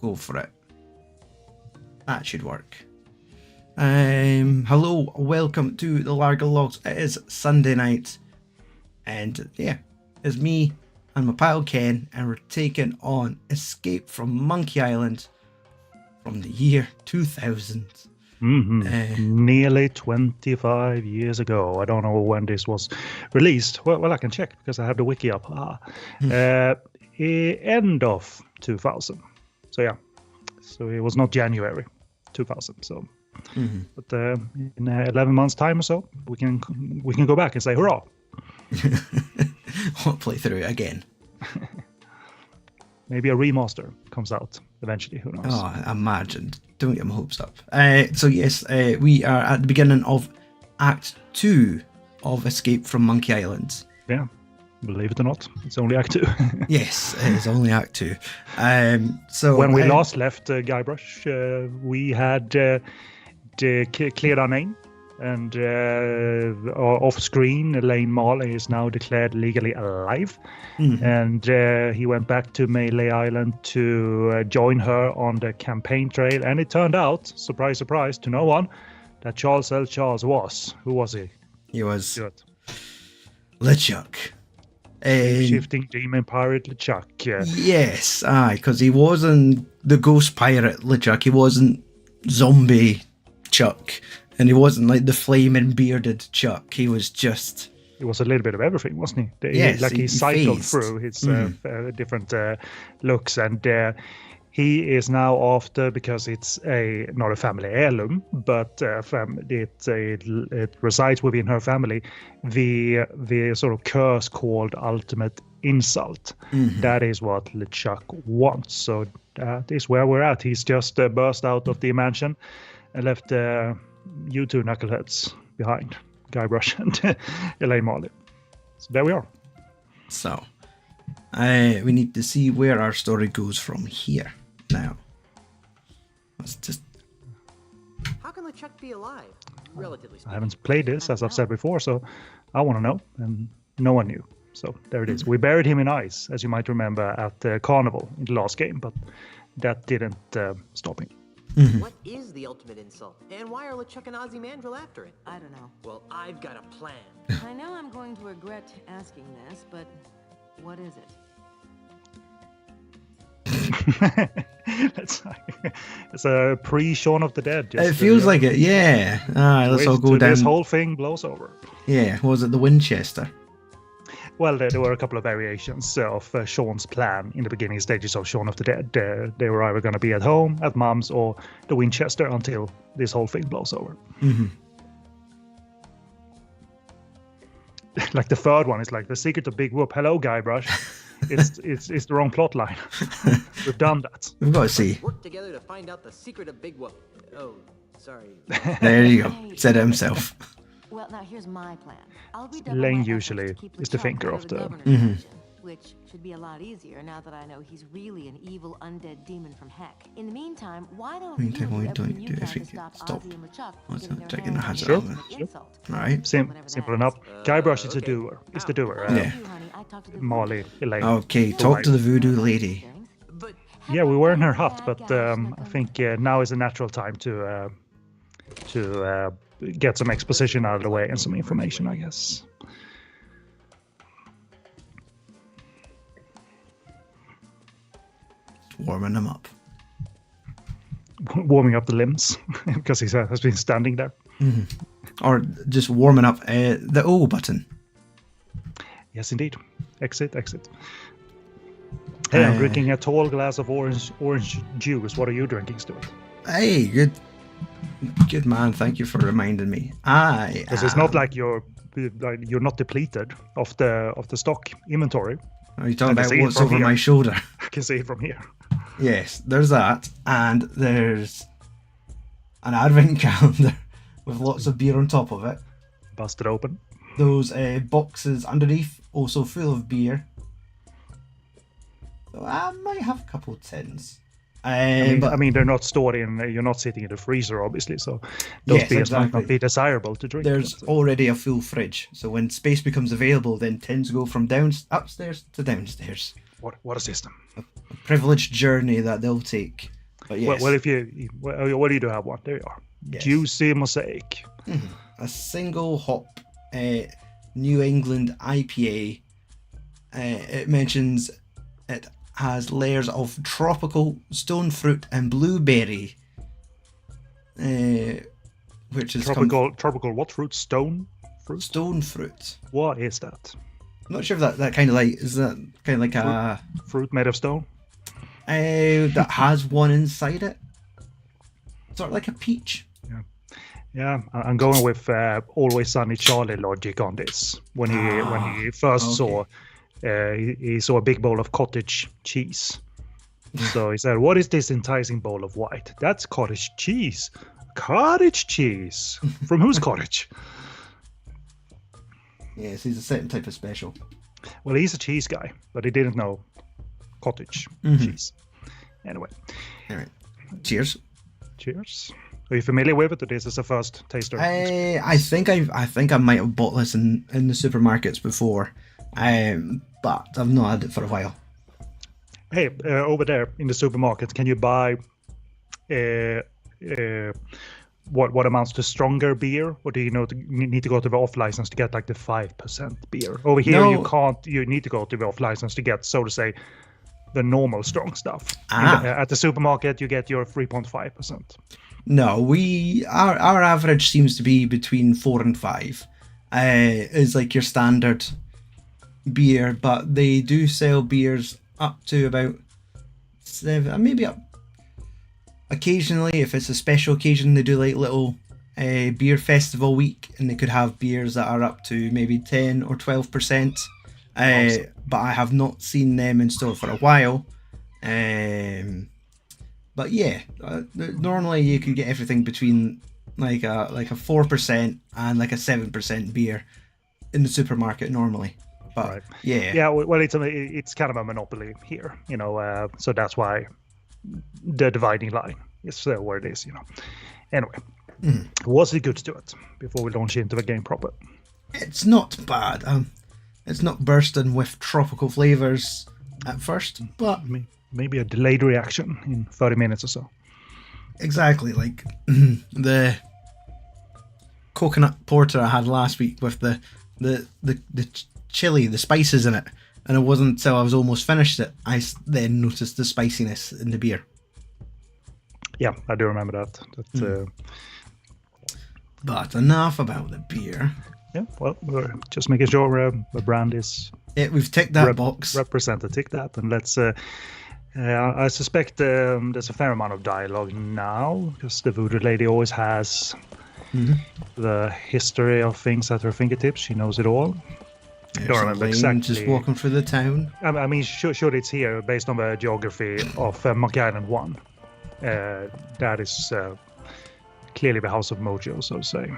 Go for it. That should work. Hello, welcome to the Larger Logs. It is Sunday night, and yeah, it's me and my pal Ken, and we're taking on Escape from Monkey Island from the year 2000. Nearly 25 years ago. I don't know when this was released. Well, I can check because I have the wiki up. End of 2000. So yeah, so it was not January 2000. So, but in 11 months' time or so, we can go back and say hurrah. We'll play through it again. Maybe a remaster comes out eventually. Who knows? Oh, imagine. Don't get my hopes up. So yes, we are at the beginning of Act 2 of Escape from Monkey Island. Yeah, believe it or not, it's only Act 2. Yes, it is only Act 2. So when we last left Guybrush, we had cleared our name. And off-screen, Elaine Marley is now declared legally alive. And he went back to Melee Island to join her on the campaign trail. And it turned out, surprise, surprise, to no one, that Charles L. Charles was. Who was he? He was LeChuck. Shifting demon pirate LeChuck. Yes, because he wasn't the ghost pirate LeChuck. He wasn't zombie Chuck. And he wasn't like the flaming bearded Chuck. He was just... He was a little bit of everything, wasn't he? Yes, he cycled phased through his different looks. And he is now after, because it's not a family heirloom, but it resides within her family, the sort of curse called Ultimate Insult. That is what LeChuck wants. So that is where we're at. He's just burst out of the mansion and left... you two knuckleheads behind, Guybrush and Elaine Marley. So there we are. So, we need to see where our story goes from here. Now, let's just... How can LeChuck be alive? Relatively speaking. I haven't played this, as I've said before, so I want to know, and no one knew. So there it is. We buried him in ice, as you might remember, at the carnival in the last game, but that didn't stop him. What is the ultimate insult? And why are LeChuck and Ozymandias after it? I don't know. Well, I've got a plan. I know I'm going to regret asking this, but what is it? It's a pre-Shaun of the Dead. It feels like it, yeah. Let's all go down. This whole thing blows over. Yeah, was it the Winchester? Well, there were a couple of variations of Shaun's plan in the beginning stages of Shaun of the Dead. They were either going to be at home, at Mum's, or the Winchester until this whole thing blows over. Like the third one is like the secret of Big Whoop. Hello, Guybrush. It's the wrong plot line. We've done that. We've got to see. Work together to find out the secret of Big Whoop. Oh, sorry. There you go. Said it himself. Well, now here's my plan. I'll be Lane usually is the thinker of the... Which should be a lot easier now that I know he's really an evil undead demon from heck. In the meantime, why don't you do if we stop stop. Ozzy and LeChuck What's from that? getting Checking their the hands hazard on on the insult? Right. Simple enough. Guybrush is the doer. It's the doer. Yeah. Marley, Elaine. Okay, talk to the voodoo lady. But Yeah, we were in her hut, but I think now is a natural time to get some exposition out of the way and some information, I guess. Warming him up. Warming up the limbs because he has been standing there. Or just warming up the O button. Yes, indeed. Exit. Hey, I'm drinking a tall glass of orange juice. What are you drinking, Stewart? Hey, good man. Thank you for reminding me. Because it's not like you're not depleted of the stock inventory. Are you talking about what's over my shoulder? I can see it from here. Yes, there's that, and there's an advent calendar with lots of beer on top of it. Busted open. Those boxes underneath, also full of beer. So I might have a couple of tins. But I mean, they're not stored in. You're not sitting in the freezer, obviously. So those Yes, beers might exactly. not be desirable to drink. there's but, already a full fridge, so when space becomes available, then tends to go from upstairs to downstairs. what a system. A privileged journey that they'll take. But yes, Well, if you, what do you have? One there you are. Yes. Juicy Mosaic. a single hop New England IPA. It mentions it has layers of tropical stone fruit and blueberry, which is Tropical what fruit? Stone fruit. stone fruit. What is that? I'm not sure if that kind of like is that kind of like a Fruit made of stone. that has one inside it, sort of like a peach. Yeah, I'm going with Always Sunny Charlie logic on this. When he first saw, he saw a big bowl of cottage cheese. So he said, "What is this enticing bowl of white? That's cottage cheese. Cottage cheese from whose cottage?" Yes, he's a certain type of special. Well, he's a cheese guy, but he didn't know cottage cheese. Anyway, All right, cheers. cheers. Are you familiar with it, or this is a first taster? I think I might have bought this in the supermarkets before, but I've not had it for a while. Hey, over there in the supermarket, can you buy what amounts to stronger beer, or do you need to go to the off license to get like the 5% beer? Over here, No. you can't. You need to go to the off license to get, so to say, the normal strong stuff. At the supermarket, you get your 3.5%. No, our average seems to be between 4 and 5. Is like your standard beer, but they do sell beers up to about 7, maybe up. Occasionally, if it's a special occasion, they do like little beer festival week, and they could have beers that are up to maybe 10 or 12%. But I have not seen them in store for a while. But yeah, normally you could get everything between like a 4% and like a 7% beer in the supermarket normally. But Right. yeah, Yeah, well, it's kind of a monopoly here, so that's why the dividing line is where it is, Anyway, was it good, Stewart? Before we launch into the game proper. it's not bad. It's not bursting with tropical flavors at first, but Maybe a delayed reaction in 30 minutes or so. exactly like the coconut porter I had last week with the chili, the spices in it, and it wasn't until I was almost finished it I then noticed the spiciness in the beer. Yeah, I do remember that. But enough about the beer. Yeah, well, we're just making sure the brand is We've ticked that box. represented. Tick that, and let's. I suspect there's a fair amount of dialogue now, because the voodoo lady always has the history of things at her fingertips. She knows it all. Don't remember exactly. Just walking through the town. I mean, sure, it's here based on the geography of Monkey Island 1. That is clearly the house of Mojo, so to say.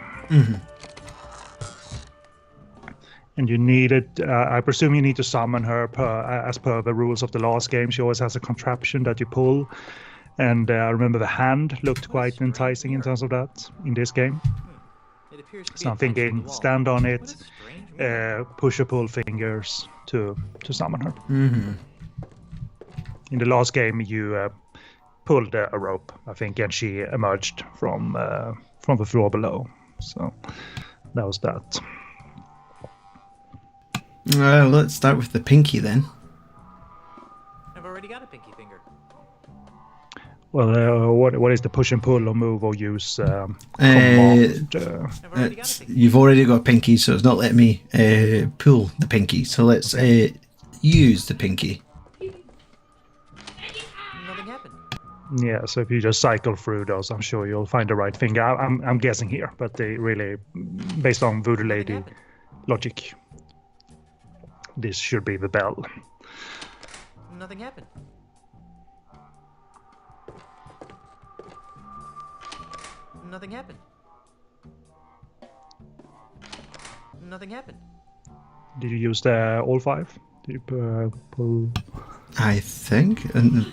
And you needed, I presume you need to summon her as per the rules of the last game. She always has a contraption that you pull. And I remember the hand looked quite enticing in terms of that in this game. It appears to be So I'm attached to the thinking, wall. stand on What it, a strange push or pull fingers to summon her. In the last game, you pulled a rope, I think, and she emerged from the floor below. So that was that. Let's start with the pinky then. I've already got a pinky finger. Well, what is the push and pull or move or use command? I've already got a pinky. You've already got a pinky, so it's not letting me pull the pinky. So let's use the pinky. Nothing happened. Yeah, so if you just cycle through those, I'm sure you'll find the right finger. I'm guessing here, but they really, based on Voodoo Lady happened. logic, this should be the bell. Nothing happened. Nothing happened. Nothing happened. Did you use the all five? Did you pull? I think. And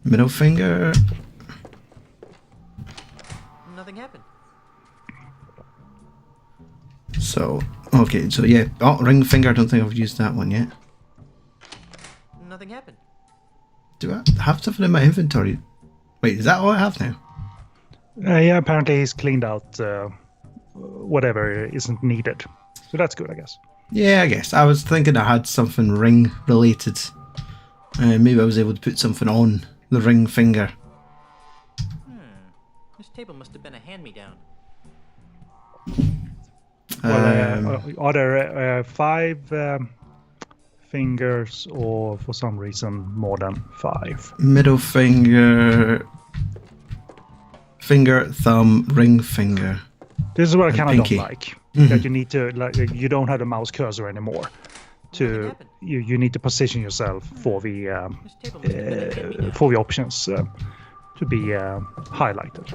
Middle finger. Nothing happened. So, okay, so yeah. Oh, ring finger. I don't think I've used that one yet. Nothing happened. Do I have something in my inventory? Wait, is that all I have now? Yeah, apparently he's cleaned out whatever isn't needed. So that's good, I guess. Yeah, I guess. I was thinking I had something ring related. Maybe I was able to put something on the ring finger. This table must have been a hand-me-down. Well, are there 5 fingers, or for some reason more than 5? Middle finger, finger, thumb, ring finger. This is what I kind of pinky. don't like. That you need to, like, you don't have the mouse cursor anymore. You need to position yourself for the options to be highlighted.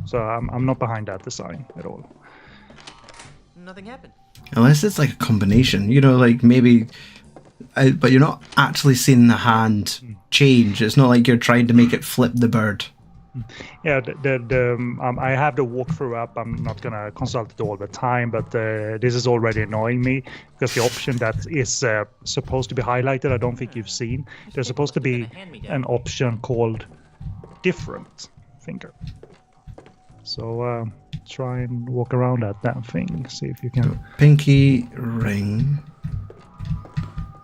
So I'm not behind that design at all. Nothing happened. Unless it's like a combination, you know, like maybe, but you're not actually seeing the hand change. It's not like you're trying to make it flip the bird. Yeah, I have the walkthrough up. I'm not gonna consult it all the time, but this is already annoying me because the option that is supposed to be highlighted, I don't think you've seen. There's supposed to be an option called different finger. So try and walk around that damn thing. See if you can. Pinky, ring,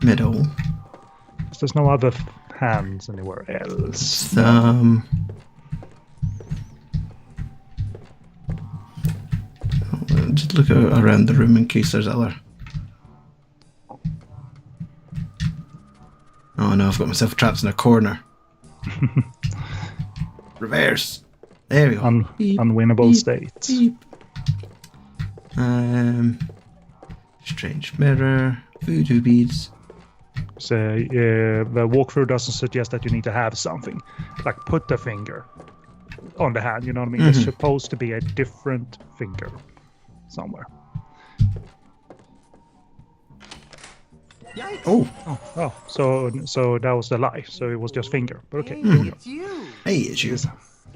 middle. There's no other hands anywhere else. Thumb. Just look around the room in case there's other. Oh no, I've got myself trapped in a corner. Reverse. There we go. Beep, Unwinnable beep, state. Beep. Strange mirror. Voodoo beads. So the walkthrough doesn't suggest that you need to have something. Like put the finger on the hand, you know what I mean? There's supposed to be a different finger somewhere. Yikes! Oh. So that was the lie. So it was just finger. But okay. Hey, it's you! Hey, it's you.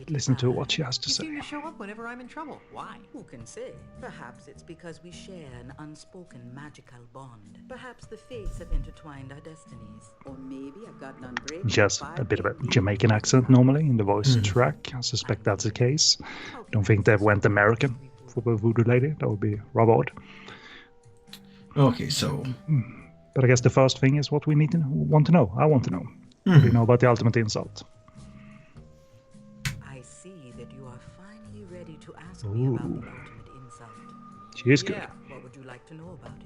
Listen to what she has to You say. seem to show up whenever I'm in trouble. Why? Who can say? Perhaps it's because we share an unspoken magical bond. Perhaps the fates have intertwined our destinies. Or maybe I've gotten unbreakable. Just a bit of a Jamaican accent normally in the voice track. I suspect that's the case. Don't think they went American for the voodoo lady. That would be rather odd. Okay, so. But I guess the first thing is what we want to know. I want to know. What do you know about the ultimate insult? I see that you are finally ready to ask me about the ultimate insult. She is good. Yeah. What would you like to know about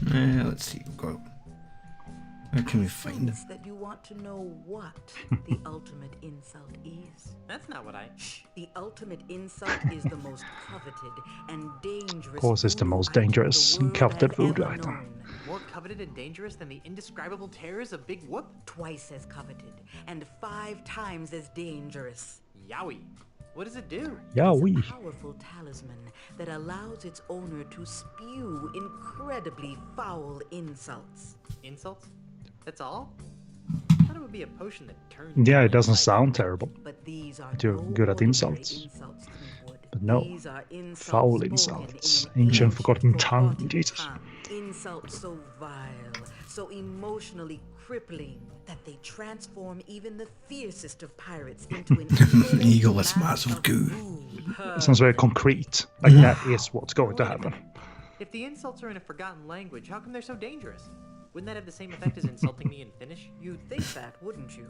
it? Let's see. Go. Where can we find it? It's that you want to know what the ultimate insult is. That's not what I... The ultimate insult is the most coveted and dangerous. Of course, it's the voodoo most item dangerous the world coveted has voodoo ever item. known. More coveted and dangerous than the indescribable terrors of Big Whoop? Twice as coveted and 5 times as dangerous. Yowie. What does it do? Yeah, It's we. a powerful talisman that allows its owner to spew incredibly foul insults. Insults? That's all? I thought it would be a potion that turns... Yeah, it people doesn't inside sound out. terrible. But these are You're no good at ordinary insults. Threepwood. But no, These are insults foul spoken insults. in an Ancient forgotten tongue, forgotten Jesus. tongue. Insults so vile, so emotionally crippling, that they transform even the fiercest of pirates into an Eagle-less mass of goo. It sounds very concrete. Like that is what's going to happen. If the insults are in a forgotten language, how come they're so dangerous? Wouldn't that have the same effect as insulting me in Finnish? You'd think that, wouldn't you?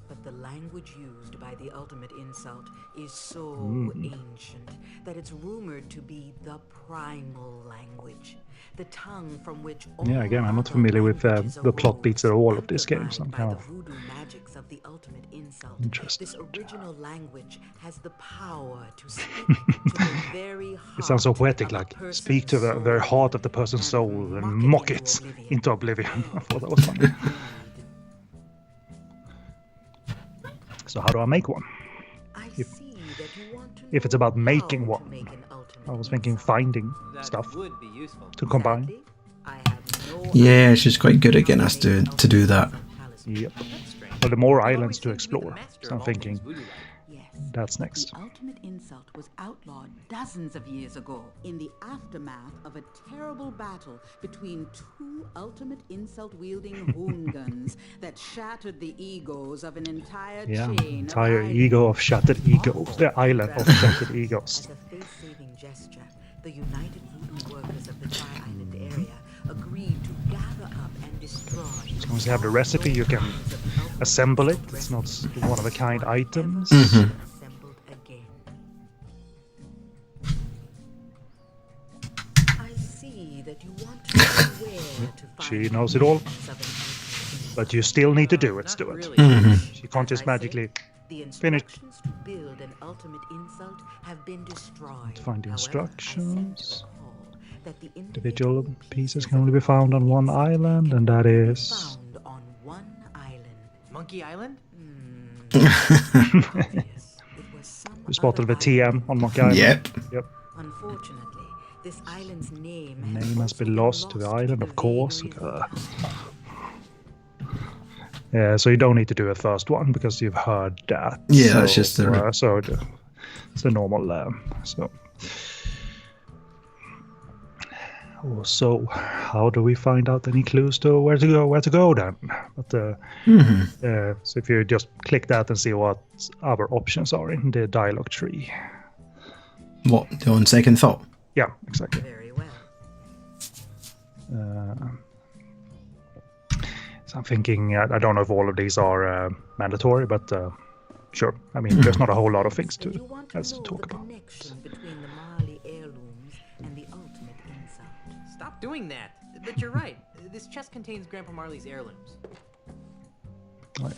But the language used by the ultimate insult is so ancient that it's rumored to be the primal language. The tongue from which all Yeah, again, I'm not other familiar with languages the plot arose, beats at all of this game, so I'm amplified kind by of the voodoo magics of the ultimate insult. interested. This original language has the power to speak to the very heart It sounds so poetic, of a like person's speak to the soul very heart of the person's soul and mock it into oblivion. I thought that was funny. So how do I make one? I If- see that you want to if it's know about making how one, to make an ultimate I was thinking insult. finding That stuff would be useful. to combine. Sadly, I have no Yeah, idea she's quite good at getting us how to make to do that. ultimate Yep. That's strange. Well, the more He islands always to seemed to be the explore. master So I'm of all things thinking voodoo-like. Yes. that's next. The ultimate insult was outlawed dozens of years ago in the aftermath of a terrible battle between two ultimate insult-wielding hoongans that shattered the egos of an entire Yeah, chain entire of ego of shattered egos. Awful. The island of shattered egos. As a face-saving gesture, the United Voodoo workers of the Tri-Island area agreed to gather up and destroy. As long as you have the recipe, you can assemble it. It's not one-of-a-kind items. Assembled again. I see that you want to know where to find She knows it all, the remains of an ultimate. but you still need to do it, Not Stewart. really. She can't just As I magically said, the finish. instructions to build an ultimate insult have been destroyed. To find the However, I instructions. seem to recall that the Individual pieces can only be found on one island, and that is... found on one island. Monkey Island? Obvious. It was some We spotted the other TM island. on Monkey Island. Yep. Yep. Unfortunately, this island's name Name has been lost to the island, of course. Yeah, so you don't need to do a first one because you've heard that. Yeah, so, that's just the- it's the normal. So how do we find out any clues to where to go then? But so if you just click that and see what other options are in the dialogue tree. What, on second thought? Yeah, exactly. Very well. So I'm thinking, I don't know if all of these are mandatory, but sure. I mean, there's not a whole lot of things But you want to let's know talk the about. connection between the Marley heirlooms and the ultimate insult. Stop doing that. But you're right. This chest contains Grandpa Marley's heirlooms. Right.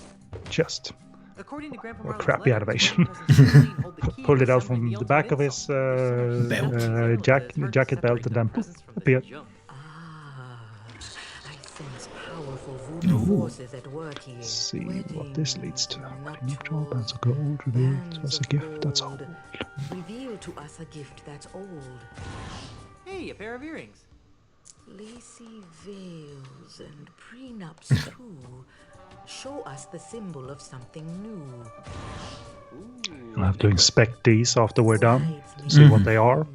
Chest. According to Grandpa What Marley's crappy letter, animation. Marlene hold the key Pulled to it out assembling from the ultimate back of his insult. Belt. jacket belt, and then poof, Presents from the appeared. junk. Ah, I sense powerful voodoo forces at work here. Let's see what this leads to. Weddings, Neutral bands of gold revealed to us a bands of gift that's gold. old. Reveal to us a gift that's old. Hey, a pair of earrings. Lacy veils and prenups too. Show us the symbol of something new. I'll have to inspect these after we're done, see what they are.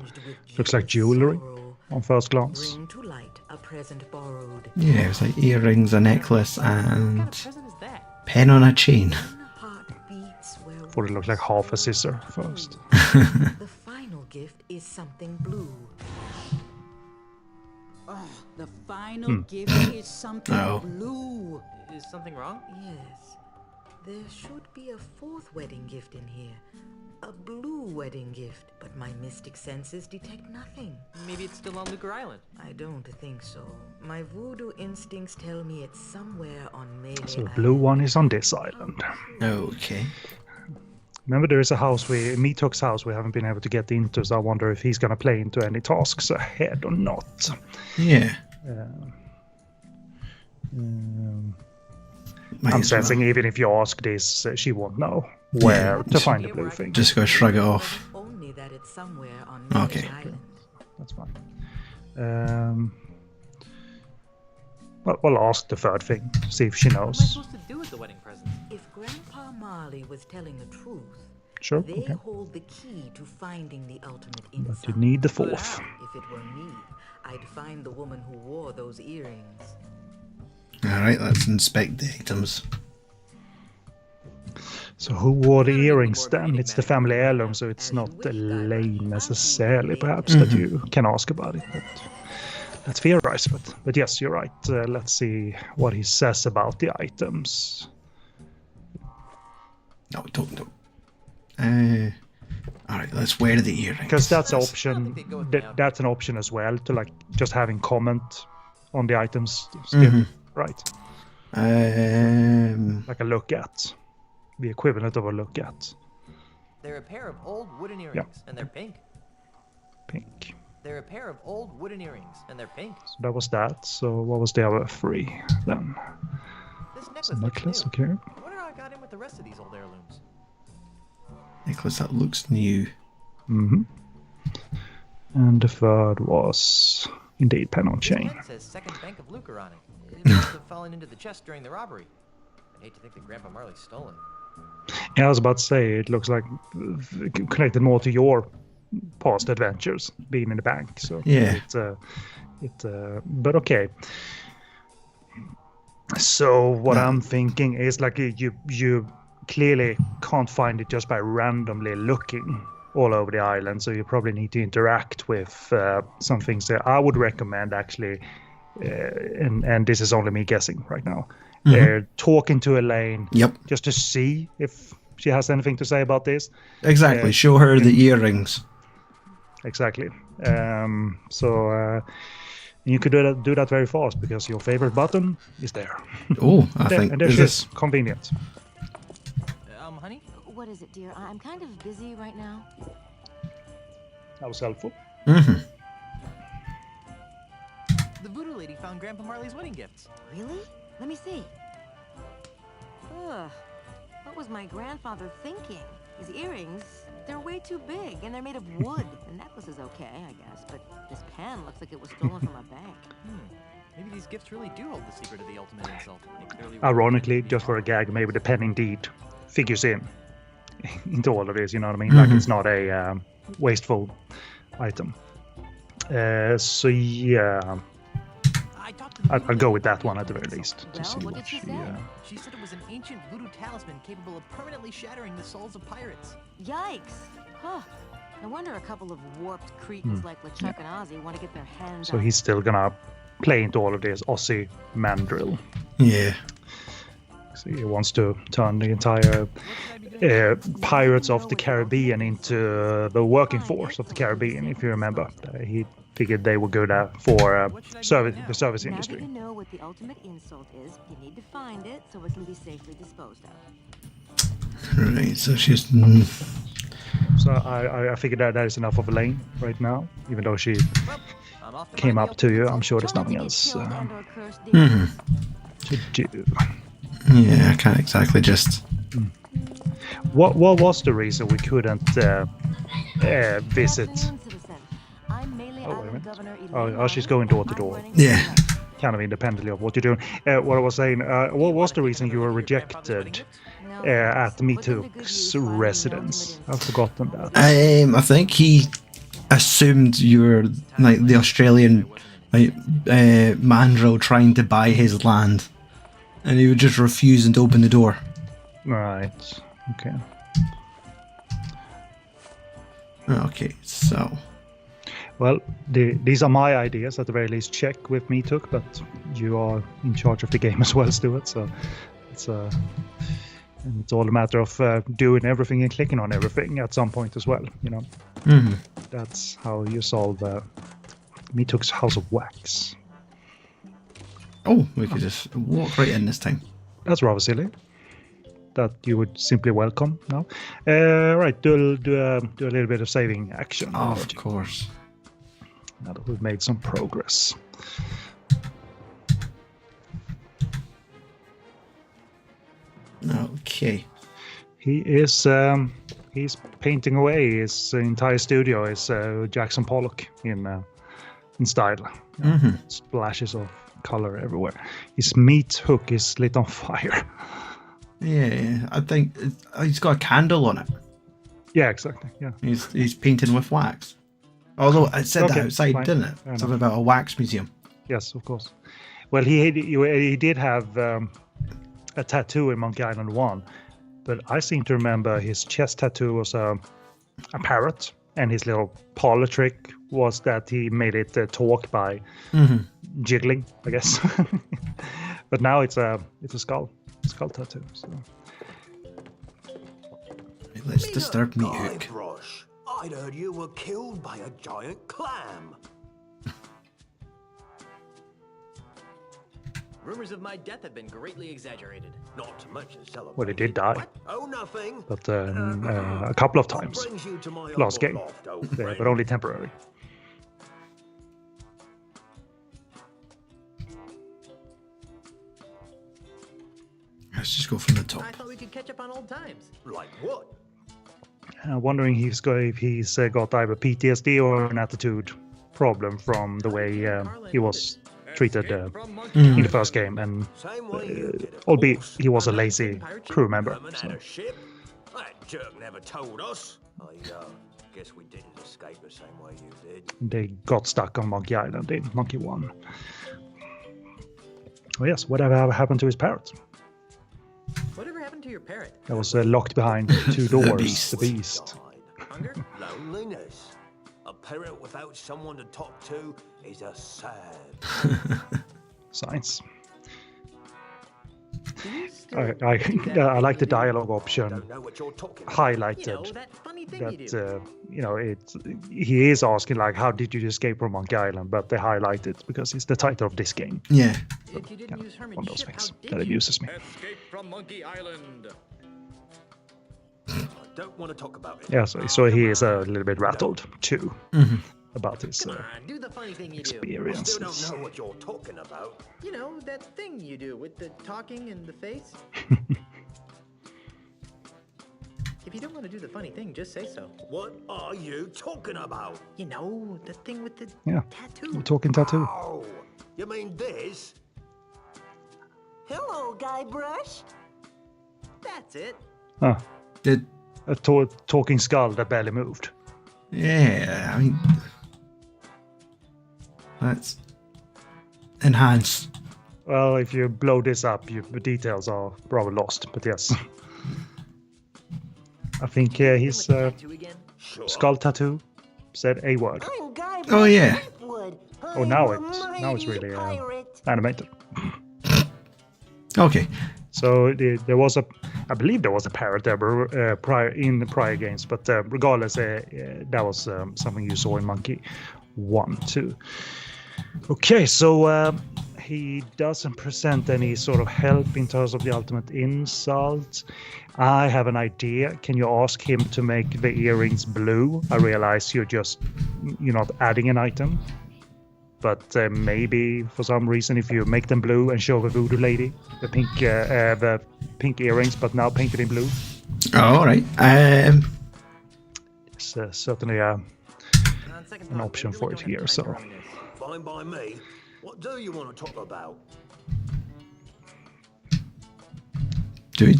Looks like jewelry on first glance. Bring to light a present borrowed. Yeah, it's like earrings, a necklace, What kind and of present is that? pen on a chain. One heart beats where Thought it looked like half a scissor first. the final gift is something blue. Oh, the final gift is something Oh. blue. Is something wrong? Yes. There should be a fourth wedding gift in here. A blue wedding gift, but my mystic senses detect nothing. Maybe it's still on LUA Island. I don't think so. My voodoo instincts tell me it's somewhere on Melee So the Island. blue one is on this island. Okay. Remember, there is a house Meathook's house we haven't been able to get into, so I wonder if he's gonna play into any tasks ahead or not. Yeah. Might I'm as well. sensing even if you ask this, she won't know where to find the blue thing. Just go shrug it off. Only that it's somewhere on Melee Okay. Island. That's fine. Well, we'll ask the third thing, see if she What am I knows. supposed to do with the wedding present? If Grandpa Marley was telling the truth, Sure, they okay. hold the key to finding the ultimate But insult. you need the But fourth. how? If it were me, I'd find the woman who wore those earrings. Alright, let's inspect the items. So who wore the Gotta be earrings more then? reading It's the matter. family heirloom, so it's As you not wish, Elaine Guy. necessarily, perhaps, that you can ask about it. But let's theorize. But yes, you're right. Let's see what he says about the items. No, don't. Alright, let's wear the earrings. Because that's an I don't option. think they'd go with my That's an option as well, to like just having comment on the items still, right? Like a look at. The equivalent of a look at. They're a pair of old wooden earrings, and they're pink. Pink. They're a pair of old wooden earrings, and they're pink. So that was that. So what was the other three then? This necklace So looks necklace, new. okay. I wonder how I got in with the rest of these old heirlooms. Necklace that looks new. And the third was indeed pen on This chain. pen says Second Bank of Lucre on it. It must have fallen into the chest during the robbery. I hate to think that Grandpa Marley's stolen. Yeah, I was about to say, it looks like connected more to your past adventures, being in the bank. So Yeah. But okay. So what I'm thinking is like you clearly can't find it just by randomly looking all over the island. So you probably need to interact with some things that I would recommend actually. And this is only me guessing right now. Talking to Elaine, just to see if she has anything to say about this. Exactly. Show her the earrings. Exactly. So you could do that very fast because your favorite button is there. Oh, I think and this is convenient. Honey? What is it, dear? I'm kind of busy right now. That was helpful. Mm-hmm. The voodoo lady found Grandpa Marley's wedding gifts. Really? Let me see. Ugh. What was my grandfather thinking? His earrings, they're way too big, and they're made of wood. The necklace is okay, I guess, but this pen looks like it was stolen from a bank. Maybe these gifts really do hold the secret of the ultimate insult. Ironically, just for a gag, maybe the pen indeed figures into all of this, you know what I mean? Like it's not a wasteful item. So yeah, I'll go with that one at the very least. To see What what did she she, say? She said it was an ancient voodoo talisman capable of permanently shattering the souls of pirates. Yikes! Huh. No wonder a couple of warped cretins like LeChuck and Ozzy want to get their hands So on he's still gonna play into all of this Aussie mandrill. Yeah. So he wants to turn the entire Pirates of the Caribbean into the working force of the Caribbean, if you remember. He figured they were good for the service Now industry. that you know what the ultimate insult is, you need to find it so it can be safely disposed of. Right, so she's... So I figured that is enough of Elaine right now, even though she I'm off to came find the up to you. ultimate I'm sure Try there's not to nothing get else killed and/or cursed, dear. to do. Yeah, I can't exactly just... What was the reason we couldn't visit? Afternoon, citizen. I'm Melee Oh, wait a Island minute. Governor Oh, Elaine she's Myers. going door to I'm door. running Yeah. for election. Kind of independently of what you're doing. What I was saying, what was the reason you were rejected No, at thanks. Put them to good Meathook's use finding the residence? ultimate I've forgotten that. I think he assumed you were like the Australian mandrill trying to buy his land, and he would just refuse to open the door. Right. Okay. Okay, so Well, these are my ideas at the very least. Check with Meathook, but you are in charge of the game as well, Stewart. So it's all a matter of doing everything and clicking on everything at some point as well. You know, that's how you solve Meathook's House of Wax. oh, we could just walk right in this time. That's rather silly. That you would simply welcome now. Right, do a little bit of saving action. Of course. Now that we've made some progress. Okay. He is he's painting away. His entire studio is Jackson Pollock in style. Splashes of color everywhere. His Meathook is lit on fire. Yeah, I think he's got a candle on it. Yeah, exactly. Yeah. He's painting with wax. Although it said that Okay, outside, fine. didn't it? Fair Something about a wax museum. Yes, of course. Well, he did have a tattoo in Monkey Island 1, but I seem to remember his chest tattoo was a parrot, and his little parlor trick was that he made it talk by jiggling, I guess. But now it's a skull tattoo. So. Let's disturb Meathook. Guybrush, I'd heard you were killed by a giant clam. Rumors of my death have been greatly exaggerated. Not to mention celebrated. Well, he did die, Oh, nothing. but a couple of times. What brings you to my Last humble game, loft, old friend? but only temporary. Let's just go from the top. I thought we could catch up on old times. Like what? Wondering if he's got either PTSD or an attitude problem from the way he was treated in the first game, and Same way you did, of albeit course. he was a lazy crew member. Herman So. had a ship. That jerk never told us. I guess we didn't escape the same way you did. They got stuck on Monkey Island in Monkey 1. Oh yes, whatever happened to his parrot? Whatever happened to your parrot? That was locked behind 2 doors. beast. The beast. Died. Hunger? Loneliness. A parrot without someone to talk to is a sad. Science. Do you still I do that like the thing you do? dialogue option Don't know what you're talking about. highlighted. You know, that funny thing you That do. he is asking like, how did you escape from Monkey Island? But they highlight it because it's the title of this game. Yeah. If you didn't use One Herman's of those ship, things how did that you? abuses me. Escape from Monkey Island. I don't want to talk about it. Yeah, so he is a little bit rattled too about his Come on, do the funny thing you do. I still experiences. don't know what you're talking about. You know, that thing you do with the talking and the face. If you don't want to do the funny thing, just say so. What are you talking about? You know, the thing with the Yeah, tattoo. we're talking tattoo. Oh, you mean this? Hello, Guybrush. That's it. Huh. Did A talking skull that barely moved. yeah, I mean that's enhanced. Well, if you blow this up, the details are probably lost. But yes, I think his Tattoo again? Sure. skull tattoo said a word. I'm Guybrush Oh, yeah. Threepwood. Oh, now I'm a now it's mighty really pirate. animated. Okay. So there was I believe there was a parrot there in the prior games, but regardless, that was something you saw in Monkey 1 too. Okay, so he doesn't present any sort of help in terms of the ultimate insult. I have an idea. Can you ask him to make the earrings blue? I realize you're not adding an item. But maybe for some reason, if you make them blue and show the voodoo lady the pink earrings, but now painted in blue, All right. it's certainly On second an thought, option we for really it don't here. have time So for running this. Fine by me. What do you want to talk about? Do we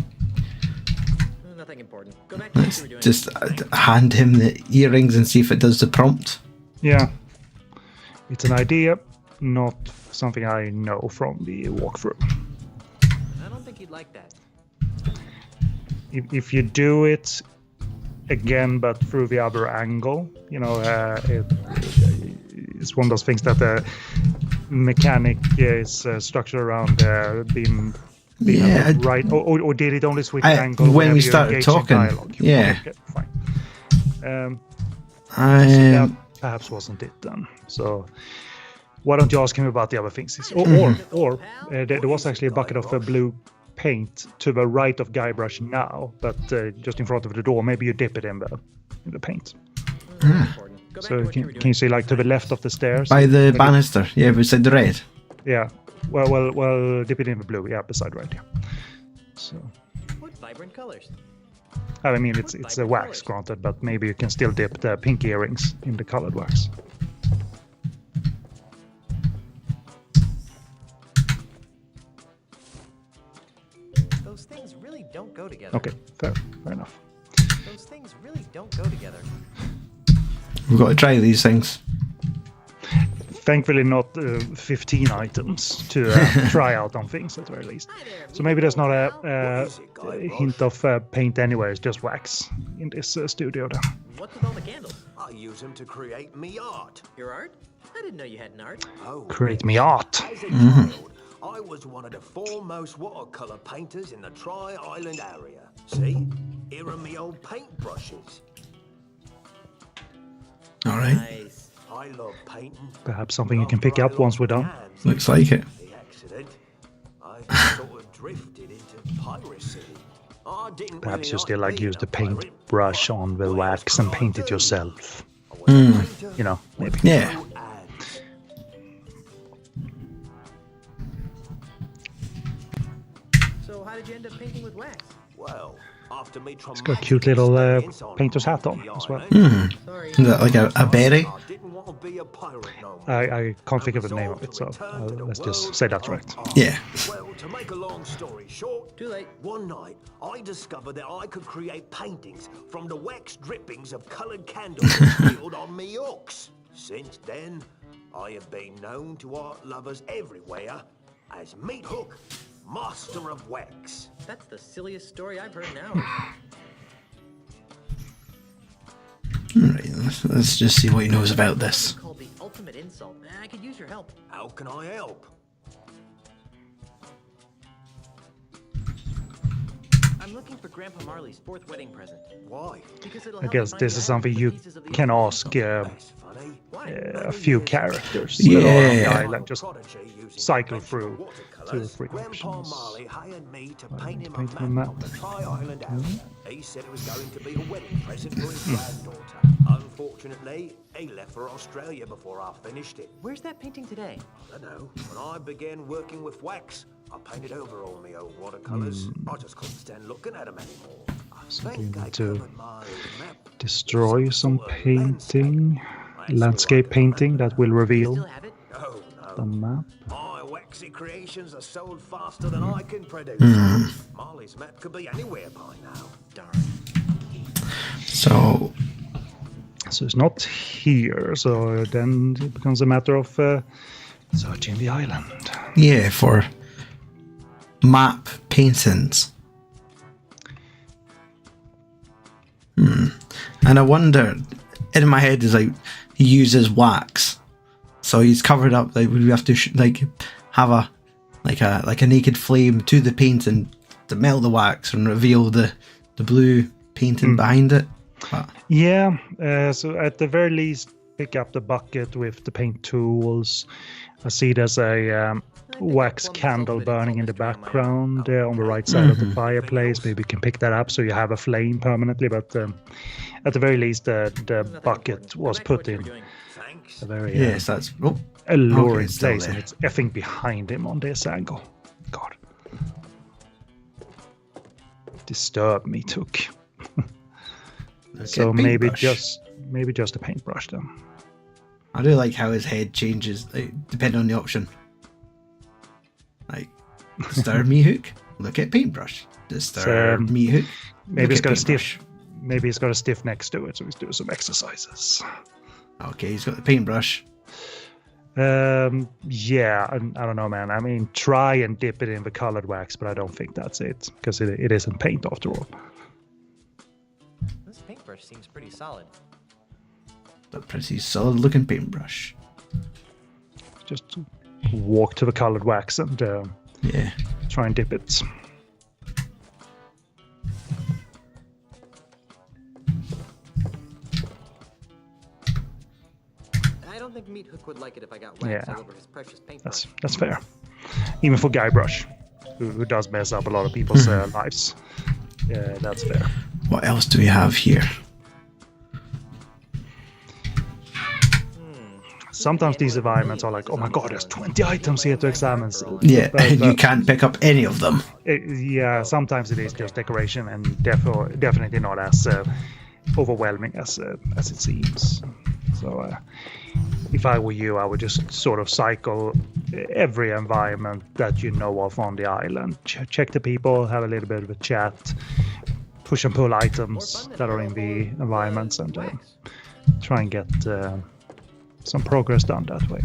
Nothing important. Go back to what let's you were doing. just hand him the earrings and see if it does the prompt. yeah, it's an idea, not something I know from the walkthrough. I don't think he'd like that. If you do it again, but through the other angle, it's one of those things that the mechanic is structured around being Yeah, right, or did it only switch I- angle when whenever we you started engage in talking, dialogue? yeah. Okay, fine. So that Um, perhaps wasn't it then. So why don't you ask him about the other things? Or there was actually a bucket of blue paint to the right of Guybrush now, but just in front of the door. Maybe you dip it in the paint. Nothing important. Go back to So what you were can doing. you see like to the left of the stairs? by the Maybe- banister. Yeah, beside the red. Yeah. Well, dip it in the blue. Yeah, beside right. Yeah. So What vibrant colors? I mean, it's a wax, granted, but maybe you can still dip the pink earrings in the colored wax. Those things really don't go together. Okay, fair enough. Those things really don't go together. We've got to try these things. Thankfully, not 15 items to try out on things at the very least. Hi there, So maybe there's not What a is it, Guybrush? hint of paint anywhere. It's just wax in this studio. Then. What's with all the candles? I use them to create me art. Your art? I didn't know you had an art. Oh, Create me art. as a child, I was one of the foremost watercolor painters in the Tri-Island area. See? Here are me old paintbrushes. All right. Nice. I love painting. Perhaps something you can pick up once we're done. Looks like it. The accident, I just sort of drifted into piracy. I didn't Perhaps really you still like being use a the pirate, paintbrush on the but what wax else and could I paint it do? yourself. I was a painter You know, maybe. Yeah. with no ads. So how did you end up painting with wax? Well, after me It's got a cute little painter's hat on as well. Sorry. Is that like a berry? I didn't want to be a pirate no more. I can't think of the name of it, so let's just say that's right. Yeah. Well, to make a long story short, Too late. one night I discovered that I could create paintings from the wax drippings of coloured candles spilled on me hooks. Since then, I have been known to art lovers everywhere as Meathook, master of wax. That's the silliest story I've heard now. Alright, let's just see what he knows about this. It's called the ultimate insult. I could use your help. How can I help? I'm looking for Grandpa Marley's 4th wedding present. Why? Because it'll I help guess me this find is something the you pieces of the can ultimate ask insult. That's funny. Why? a few characters Yeah. that are on the island. Just Prodigy using cycle conventional through watercolours. 2 or 3 Grandpa options. Marley hired me to paint him paint a him a map map. of the Tri-Island area. He said it was going to be a wedding present for his granddaughter. Unfortunately, he left for Australia before I finished it. Where's that painting today? I don't know. When I began working with wax, I painted over all my old watercolours. I just couldn't stand looking at them anymore. I think I need to covered Marley's map. destroy some Sort of painting, landscape. landscape painting that will Still reveal have it? No, the no. map. My waxy creations are sold faster than I can produce. Marley's map could be anywhere by now. Darn. So, So it's not here. So then it becomes a matter of searching the island. yeah, for map paintings. And I wonder, in my head is like, he uses wax. So he's covered up, like, we have to have a naked flame to the painting to melt the wax and reveal the blue painting behind it. But, Yeah, so at the very least, pick up the bucket with the paint tools. I see there's a wax candle burning in the background there on the right side of the fireplace. Maybe you can pick that up so you have a flame permanently. But at the very least, the bucket was put in Thanks. a very yes, that's... Oh, alluring okay, it's still place, there. and it's effing behind him on this angle. God. Disturb me, Took. So Okay, maybe paintbrush. just a paintbrush then. I do like how his head changes, like, depending on the option. Like, disturb Meathook, look at paintbrush. Disturb Meathook, Maybe it's look got a at stiff. paintbrush. Maybe he's got a stiff next to it, so he's doing some exercises. Okay, he's got the paintbrush. Yeah, I don't know, man. I mean, try and dip it in the colored wax, but I don't think that's it, because it isn't paint after all. This paintbrush seems pretty solid. A pretty solid looking paintbrush. Just walk to the colored wax and Yeah. try and dip it. I don't think Meathook would like it if I got wax Yeah. all over his precious paintbrush. That's fair. Even for Guybrush, who does mess up a lot of people's lives. Yeah, that's fair. What else do we have here? Sometimes these environments are like, oh my god, there's 20 items here to examine. Yeah, But- you but- can't pick up any of them. Yeah, sometimes it is just decoration, and definitely not as overwhelming as it seems. So, if I were you, I would just sort of cycle every environment that you know of on the island. Check the people, have a little bit of a chat, push and pull items that are in the environments, and try and get some progress done that way.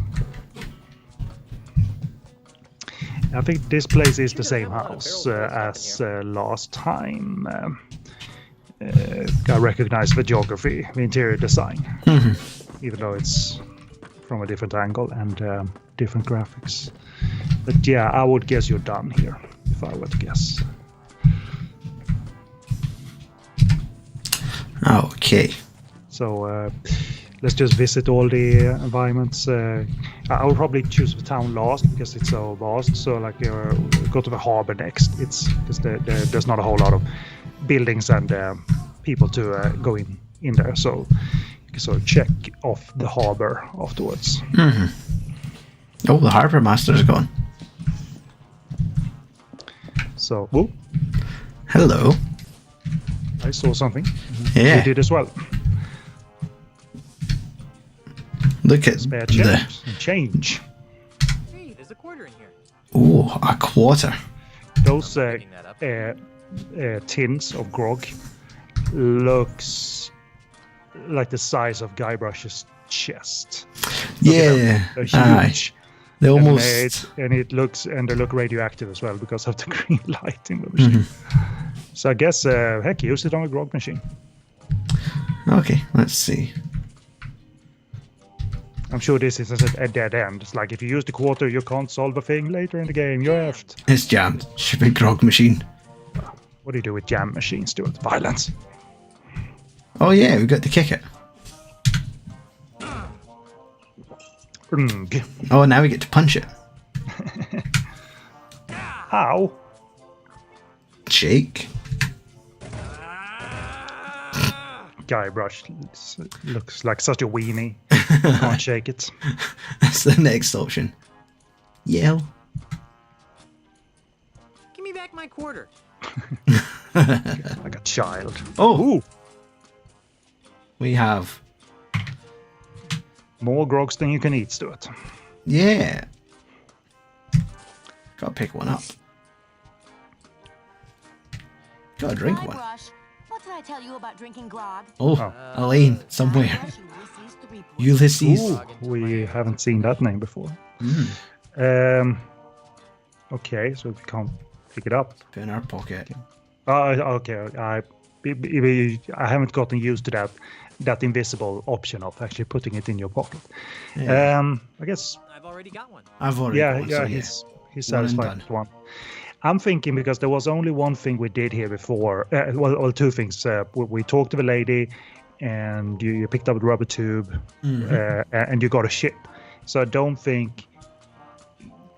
I think this place is the same house as last time. I recognize the geography, the interior design, even though it's from a different angle and different graphics. But yeah, I would guess you're done here, if I were to guess. Okay. So let's just visit all the environments. I will probably choose the town last because it's so vast. So like go to the harbor next. It's because there's not a whole lot of buildings and people to go in there. So you can sort of check off the harbor afterwards. Oh, the harbour master's gone. So Hello. I saw something. Yeah. You did as well. Look at Spare the... change. Hey, there's a quarter in here. Oh, a quarter. Those Picking that up. tins of grog looks like the size of Guybrush's chest. Yeah. They're Aye. huge. They And almost... they look radioactive as well because of the green light in the machine. So I guess heck, use it on a grog machine. Okay, let's see. I'm sure this is a dead end. It's like if you use the quarter, you can't solve a thing later in the game. You're effed. It's jammed. Stupid grog machine. What do you do with jam machines, Stewart? Violence. Oh yeah, we got to kick it. Oh, now we get to punch it. How? Shake. Guybrush looks like such a weenie. Can't shake it. That's the next option. Yell. Give me back my quarter. Like a child. Oh, Ooh, we have... more grogs than you can eat, Stuart. Yeah. Gotta pick one up. Gotta drink one. Guybrush, what did I tell you about drinking grog? Oh, Elaine, somewhere. Guybrush, Ulysses, Threepwood. Ulysses. Ooh, we haven't seen that name before. Okay, so we can't pick it up. Put in our pocket. Okay. I haven't gotten used to that invisible option of actually putting it in your pocket. Yeah. I guess. I've already got one. I've already got one, so He's One and satisfied done. with one. I'm thinking because there was only one thing we did here before. Well, two things. We talked to the lady, and you picked up the rubber tube, and you got a ship. So I don't think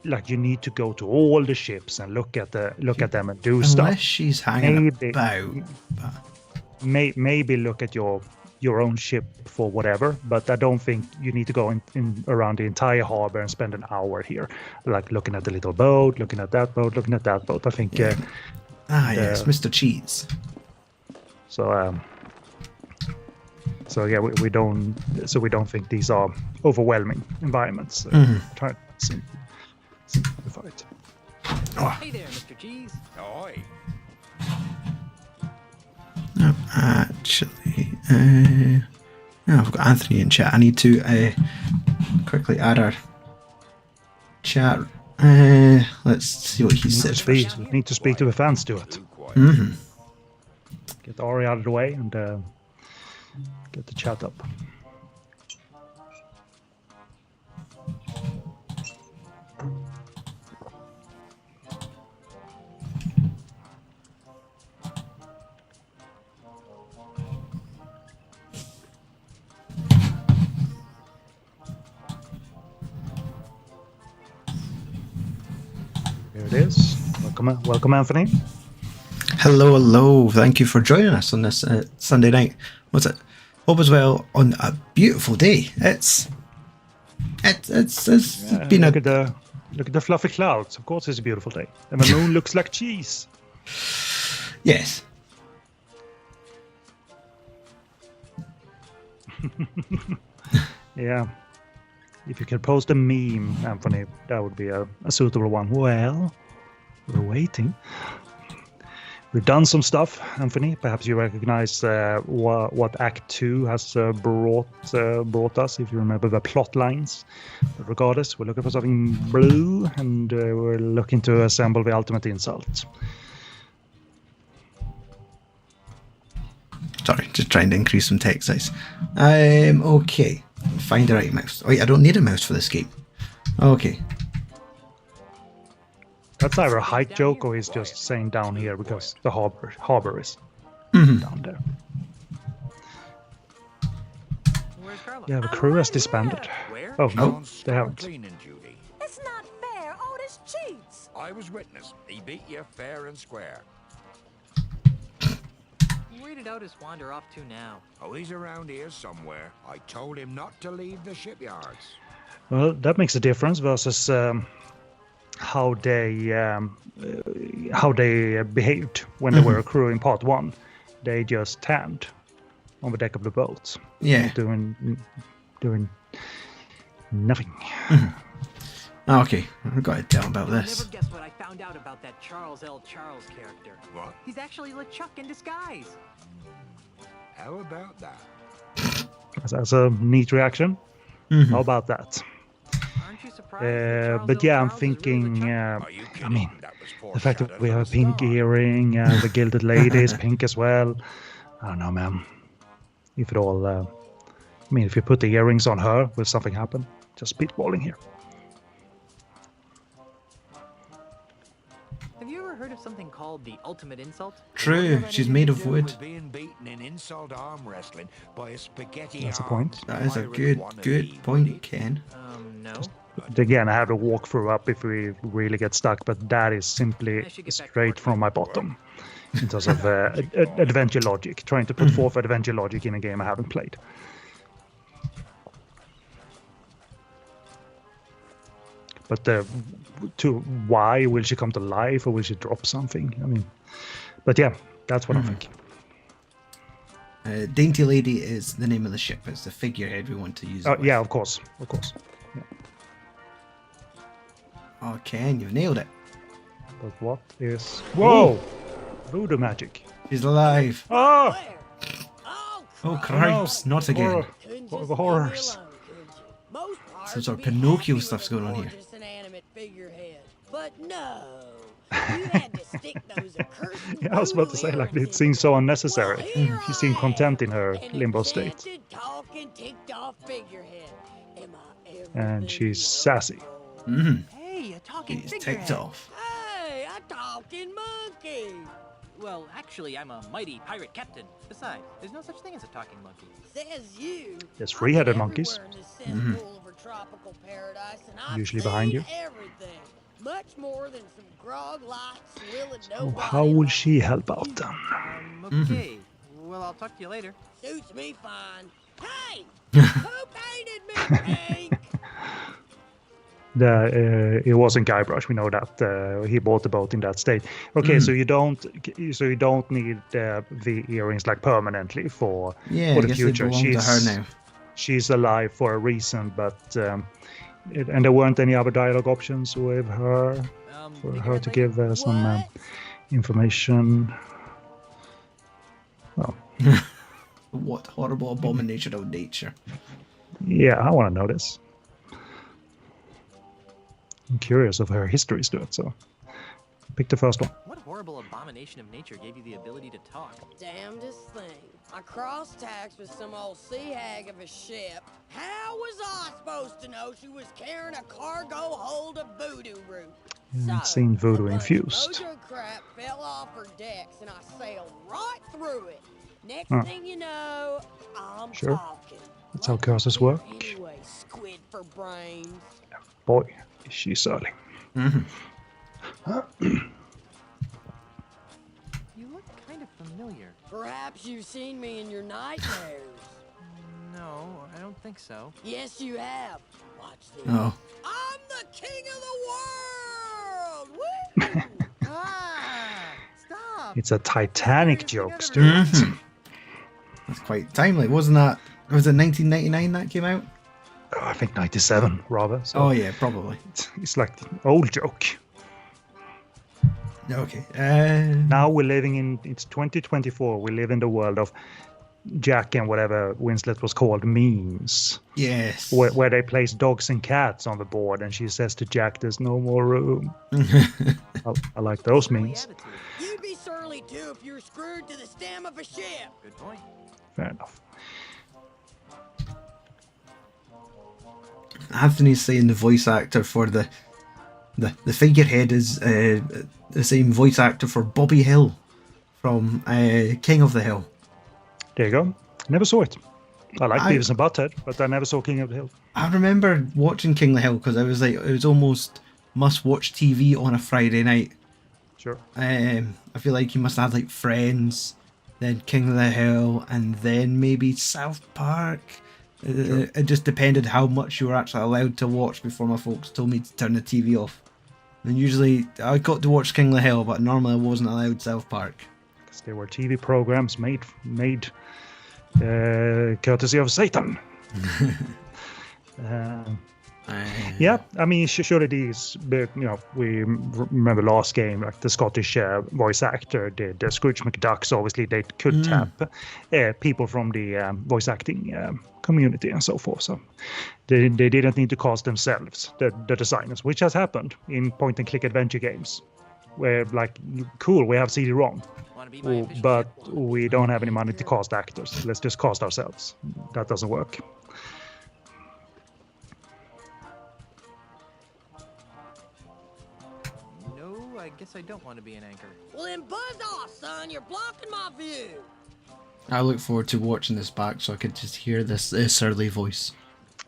like you need to go to all the ships and look at them and do Unless stuff. she's hanging Maybe. about. But Maybe look at your own ship for whatever, but I don't think you need to go in around the entire harbor and spend an hour here, like looking at the little boat, looking at that boat, looking at that boat. I think yes, Mr. Cheese. so. So yeah, we don't think these are overwhelming environments. Try to simplify it. Hey there, Mr. Cheese. Oi. No, actually, no, I've got Anthony in chat. I need to quickly add our chat. Let's see what he said. We need to speak to the fans, Stuart. Get Ari out of the way and get the chat up. Here it is. Welcome, Anthony. Hello. Thank you for joining us on this Sunday night. What's it? Hope as well on a beautiful day. It's been Look at the fluffy clouds. Of course, it's a beautiful day, and the moon looks like cheese. Yes. Yeah. If you could post a meme, Anthony, that would be a suitable one. Well, we're waiting. We've done some stuff, Anthony. Perhaps you recognize what Act 2 has brought us, if you remember the plot lines. But regardless, we're looking for something blue, and we're looking to assemble the ultimate insult. Sorry, just trying to increase some text size. Okay. Find the right mouse. Oh, wait, I don't need a mouse for this game. Okay. That's either a height joke or he's just saying down here because the harbor is down there. Where's Carla? Yeah, the crew has disbanded. Where? Oh, no, On they haven't. cleaning duty. It's not fair. Otis cheats. I was witness. He beat you fair and square. Where did Otis wander off to now? Oh, he's around here somewhere. I told him not to leave the shipyards. Well, that makes a difference versus how they behaved when they were accruing part 1. They just tanned on the deck of the boat. Yeah. Doing nothing. Okay, I've got to tell about You'll this. never guess what I found out about that Charles L. Charles character. What? He's actually LeChuck in disguise. How about that? That's a neat reaction. How about that? Aren't you surprised? that Charles But L. yeah, I'm Charles is really thinking. LeChuck? Are you I kidding? mean, That was the fact that we have a foreshadowed pink from the start. earring, the gilded lady is pink as well. I don't know, man. If it all, I mean, if you put the earrings on her, will something happen? Just spitballing here. Have you ever heard of something called the ultimate insult? True, she's made of wood. With being beaten in insult arm wrestling by a spaghetti That's a armed point. That is a pirate good wannabe, point, buddy. Ken. No. Again, I have to walk through up if we really get stuck, but that is simply I should get back to straight work. from my bottom in terms of adventure logic. Trying to put forth adventure logic in a game I haven't played. But why will she come to life, or will she drop something? I mean, but yeah, that's what I'm thinking. Dainty Lady is the name of the ship. It's the figurehead we want to use. Oh it with. yeah, of course. Yeah. Oh, Ken, you've nailed it. But what is? Whoa! Voodoo magic. She's alive. Ah! Oh, cripes, not again. The horrors. Some sort of Pinocchio stuff's going on here. But no, you had to stick those accursed Yeah, I was about to say, like, it seems so unnecessary. She seemed content in her limbo state. And she's sassy. Hey, a talking She's figurehead. ticked off. Hey, a talking monkey. Well, actually, I'm a mighty pirate captain. Besides, there's no such thing as a talking monkey. Says you. There's three-headed monkeys. Everywhere in this cesspool of a tropical paradise, and I've Usually behind seen you. Everything. Much more than some grog lights swilling So nobody how will like. she help out then? Okay. Well, I'll talk to you later. Suits me fine. Hey, who painted me pink? It wasn't Guybrush. We know that he bought the boat in that state. Okay, so you don't need the earrings like permanently for Yeah, for I the guess future. they belong to her now. She's alive for a reason, but and there weren't any other dialogue options with her for her to give some What? information. Well, What horrible abomination of nature. yeah, I want to know this. I'm curious of her history, Stewart, so pick the first one. What horrible abomination of nature gave you the ability to talk? Damnedest thing. I crossed tax with some old sea hag of a ship. How was I supposed to know she was carrying a cargo hold of voodoo root? Yeah, I've seen voodoo a bunch of infused. Mojo crap fell off her decks and I sailed right through it. Next Huh. thing you know, I'm Sure. talking. That's how What curses you work. Anyway, squid for brains. Boy, is she surly. You look kind of familiar. Perhaps you've seen me in your nightmares. No, I don't think so. Yes, you have. Watch this. Oh. I'm the king of the world! Woo! Stop! It's a Titanic joke, Stewart. That's quite timely, wasn't that? Was it 1999 that came out? Oh, I think 97, rather. So Oh yeah, probably. it's like an old joke. Okay. Now we're living in, it's 2024. We live in the world of Jack and whatever Winslet was called memes, Yes. where they place dogs and cats on the board, and she says to Jack, "There's no more room." I like those Surly memes. attitude. You'd be surly too if you were screwed to the stem of a ship. Good point. Fair enough. Anthony's saying the voice actor for the figurehead is the same voice actor for Bobby Hill from King of the Hill. There you go. Never saw it. I like I- Beavis and Butthead, but I never saw King of the Hill. I remember watching King of the Hill because I was like, it was almost must-watch TV on a Friday night. Sure. I feel like you must have like Friends, then King of the Hill, and then maybe South Park. It just depended how much you were actually allowed to watch before my folks told me to turn the TV off. And usually I got to watch King of the Hill, but normally I wasn't allowed South Park. Because there were TV programs made courtesy of Satan. Yeah, I mean, sure it is, but you know, we remember last game, like the Scottish voice actor did Scrooge McDuck, so obviously they could tap people from the voice acting community and so forth. So they didn't need to cast themselves, the designers, which has happened in point-and-click adventure games, where like, cool, we have CD-ROM, but we don't have any money to cast actors. Let's just cast ourselves. That doesn't work. I guess I don't want to be an anchor. Well then buzz off, son. You're blocking my view. I look forward to watching this back so I could just hear this surly voice.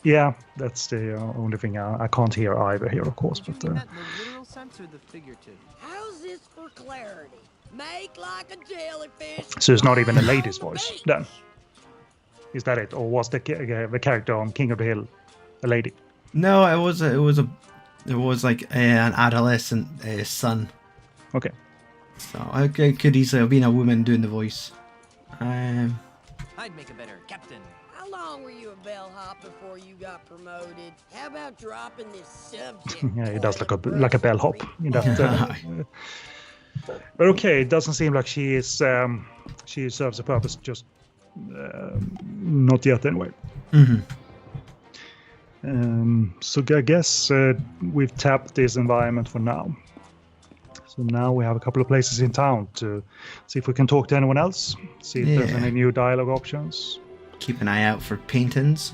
Yeah, that's the only thing I can't hear either here, of course. But That in the literal sense or the figurative? How's this for clarity? Make like a jellyfish. so it's not even a lady's on the voice beach. then. Is that it, or was the character on King of the Hill a lady? No, it was like an adolescent son. Okay. So I could easily have been a woman doing the voice. I'd make a better captain. How long were you a bellhop before you got promoted? How about dropping this subject? Yeah, he does like a bellhop in that. But okay, it doesn't seem like she serves a purpose. Just not yet, anyway. So I guess we've tapped this environment for now. So now we have a couple of places in town to see if we can talk to anyone else. See if there's any new dialogue options. Keep an eye out for paintings.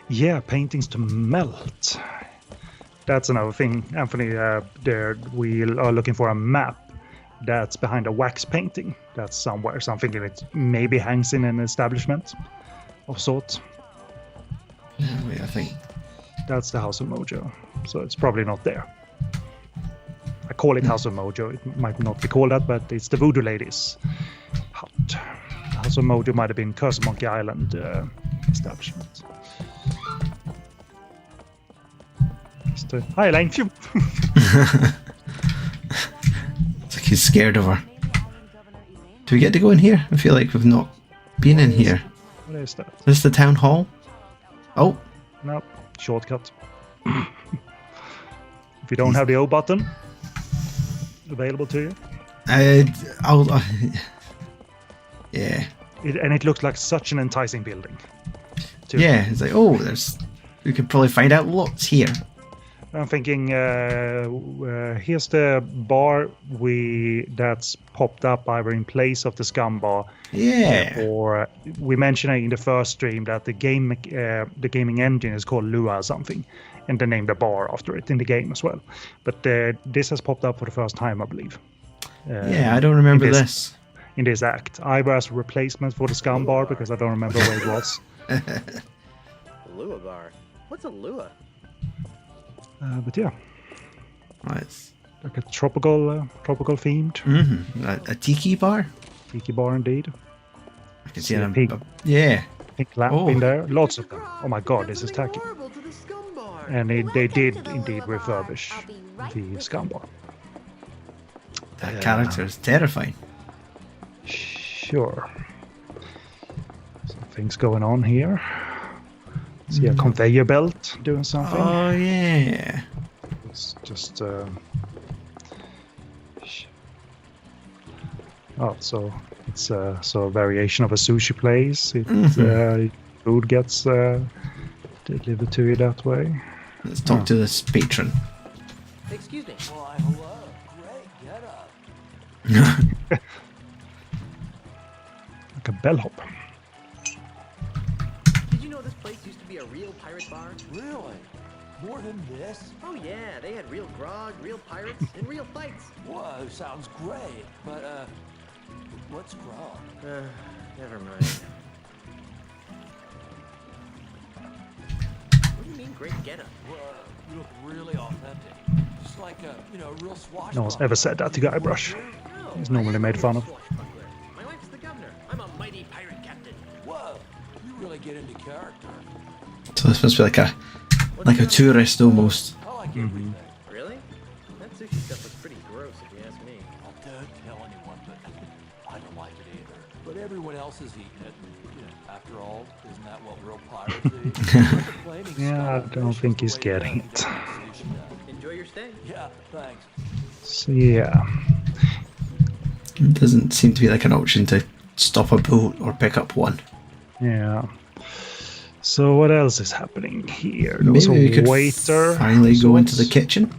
Yeah, paintings to melt. That's another thing, Anthony. There we are looking for a map that's behind a wax painting. That's somewhere. So I'm thinking it maybe hangs in an establishment of sort. Wait, I think That's the House of Mojo. So it's probably not there. I call it House of Mojo. It might not be called that, but it's the Voodoo Ladies' hut. The House of Mojo might have been Curse of Monkey Island establishment. Hi, Elaine. Phew. it's like he's scared of her. Do we get to go in here? I feel like we've not been in here. What is that? Is this the town hall? Oh. No, shortcut. If you don't have the O button available to you. Yeah. It looks like such an enticing building. Too. Yeah, it's like, oh, we could probably find out lots here. I'm thinking, here's the bar that's popped up either in place of the Scum Bar. Yeah. Or we mentioned in the first stream that the gaming engine is called LUA or something, and they named the bar after it in the game as well. But this has popped up for the first time, I believe. Yeah, I don't remember this. In this act, either as a replacement for the Scum Bar, because I don't remember where it was. LUA Bar? What's a LUA? But yeah, It's like a tropical themed a tiki bar. tiki bar indeed. I can see them. pink. Yeah. Pink lamp in there, lots of them. Oh my god, this is tacky. And they did indeed refurbish the Scum Bar. That character is terrifying. Sure. Some things going on here. See a conveyor belt doing something. Oh yeah. It's just so it's a variation of a sushi place. Food gets delivered to you that way. Let's talk to this patron. Excuse me. Why, hello. Great get up. Like a bellhop. Did you know this place used to be a real pirate bar? Really? More than this? Oh yeah, they had real grog, real pirates, and real fights. Whoa, sounds great. But, what's grog? Never mind. What do you mean, great getup? Whoa, you look really authentic. Just like a, real swashbuckler. No one's ever said that to Guybrush. No, He's normally made fun of. swashbuckler. My wife's the governor. I'm a mighty pirate captain. Whoa, you really get into character. So this must be like a tourist almost. I like everything. Really? But everyone else is eating it. You know, after all, isn't that what real pirates eat? Yeah, I don't think he's getting it. Enjoy your stay. Yeah, thanks. So yeah. It doesn't seem to be like an option to stop a boat or pick up one. Yeah. So what else is happening here? There was Maybe we a could waiter. finally go into the kitchen.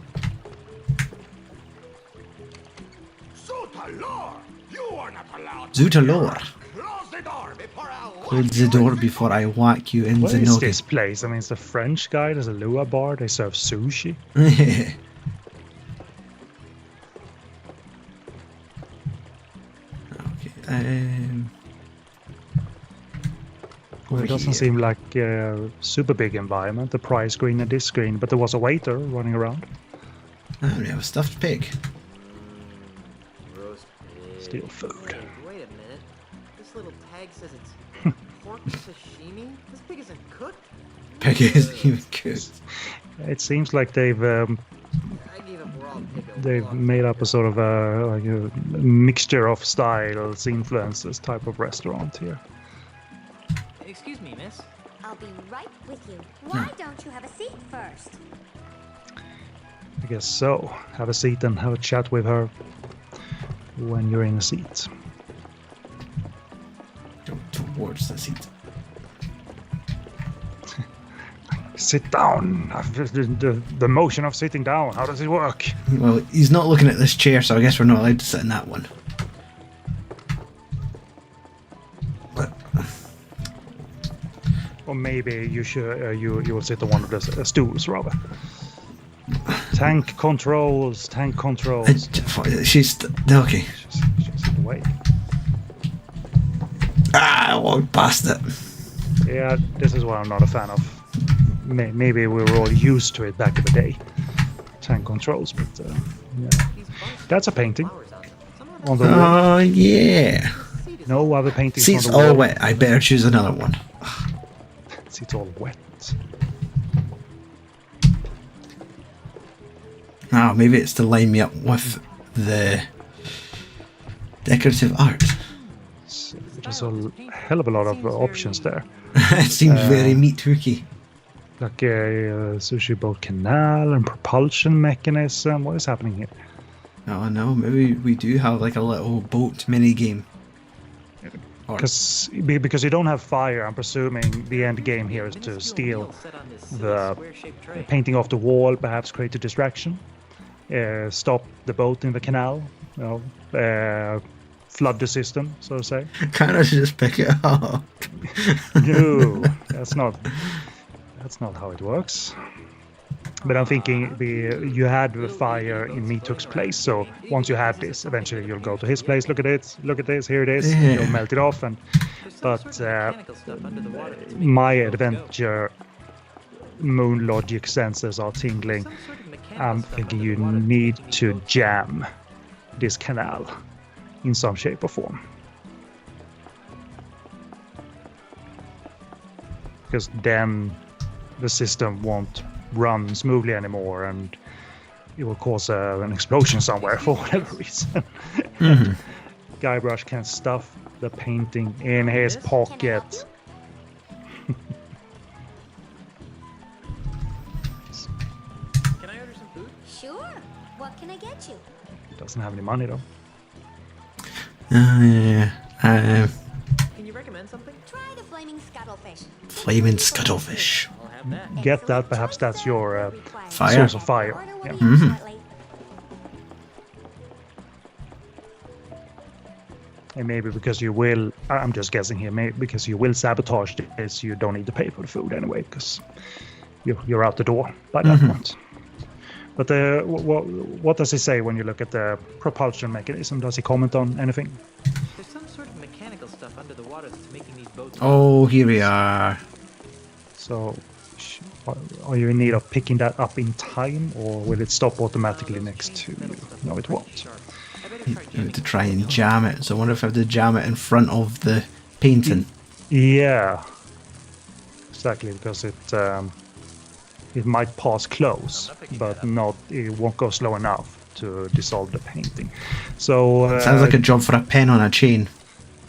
Zutalor. Close the door before I whack you in What the is noggin. this place? I mean, it's a French guy. There's a LUA bar. They serve sushi. Okay. Well, it doesn't seem like a super big environment. The prize screen and this screen, but there was a waiter running around. Oh, we have a stuffed pig. Roast pig. Steal food. Wait a minute. This little tag says it's pork sashimi? This pig isn't cooked? Pig isn't even cooked. It seems like they've I gave up raw pig a they've long made time up a ago. sort of a mixture of styles, influences type of restaurant here. Excuse me, miss. I'll be right with you. Why don't you have a seat first? I guess so. Have a seat and have a chat with her when you're in a seat. Go towards the seat. Sit down. The motion of sitting down. How does it work? Well, he's not looking at this chair, so I guess we're not allowed to sit in that one. But Or maybe you should you will sit on one of the stools rather. Tank controls. she's okay. She's in the way. Ah, I walked past it. Yeah, this is what I'm not a fan of. Maybe we were all used to it back in the day. Tank controls, but yeah. That's a painting on the wall. Oh, yeah. No other paintings Seat's on the wall. all wet. I better choose another one. Seat's all wet. Oh, maybe it's to line me up with the decorative art. There's a hell of a lot of options there. It seems very meat-hooky. Like a sushi boat canal and propulsion mechanism. What is happening here? Oh no, maybe we do have like a little boat mini game. Because you don't have fire, I'm presuming the end game here is to steal the painting off the wall, perhaps create a distraction, stop the boat in the canal, you know, flood the system, so to say. Can't I just pick it up? No, that's not how it works. But I'm thinking you had the fire in Meathook's place, so once you have this, eventually you'll go to his place. Look at it, look at this, here it is. Yeah. You'll melt it off, but my adventure moon logic sensors are tingling. I'm thinking you need to jam this canal in some shape or form. Because then the system won't run smoothly anymore and it will cause an explosion somewhere for whatever reason. Mm-hmm. Guybrush can stuff the painting in his pocket. Can I order some food? Sure. What can I get you? Doesn't have any money though. Yeah. Can you recommend something? Try the flaming scuttlefish. Flaming scuttlefish. I'll have that. Get that, perhaps that's your Fire. source of fire. Order will Yeah. be here shortly. And maybe because you will, I'm just guessing here, maybe because you will sabotage this, you don't need to pay for the food anyway, because you're out the door by that point. But what does he say when you look at the propulsion mechanism? Does he comment on anything? There's some sort of mechanical stuff under the water that's making these boats. Oh, here we are. So, are you in need of picking that up in time, or will it stop automatically next to you? No, it won't. I have to try and jam it. So I wonder if I have to jam it in front of the painting. Yeah, exactly, because it might pass close, but not. It won't go slow enough to dissolve the painting. So Sounds like a job for a pen on a chain.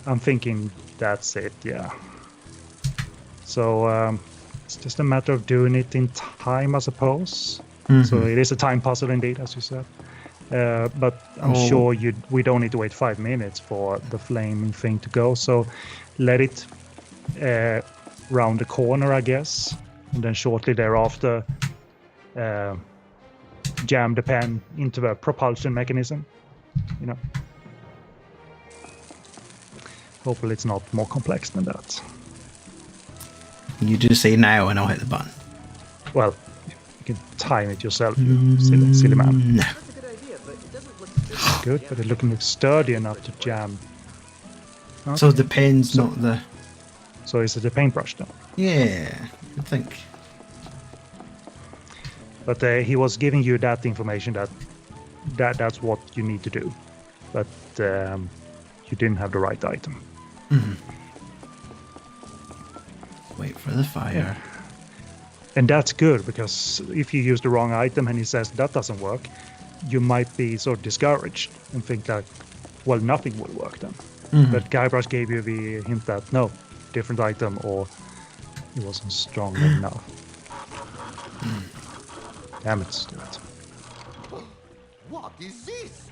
I'm thinking that's it, yeah. So it's just a matter of doing it in time, I suppose. So it is a time puzzle indeed, as you said. But I'm sure we don't need to wait 5 minutes for the flaming thing to go. So let it round the corner, I guess. And then shortly thereafter, jam the pen into the propulsion mechanism. You know. Hopefully it's not more complex than that. You just say now and I'll hit the button. Well, you can time it yourself, you silly man. No. That's a good idea, but it doesn't look Good, but it's looking sturdy enough to jam. Okay. So the pen's not the... So is it a paintbrush then? Yeah, I think. But he was giving you that information that's what you need to do. But you didn't have the right item. Wait for the fire. And that's good, because if you use the wrong item and he says that doesn't work, you might be sort of discouraged and think that, well, nothing will work then. But Guybrush gave you the hint that no, different item, or it wasn't strong enough. Damn it, Stewart. What is this?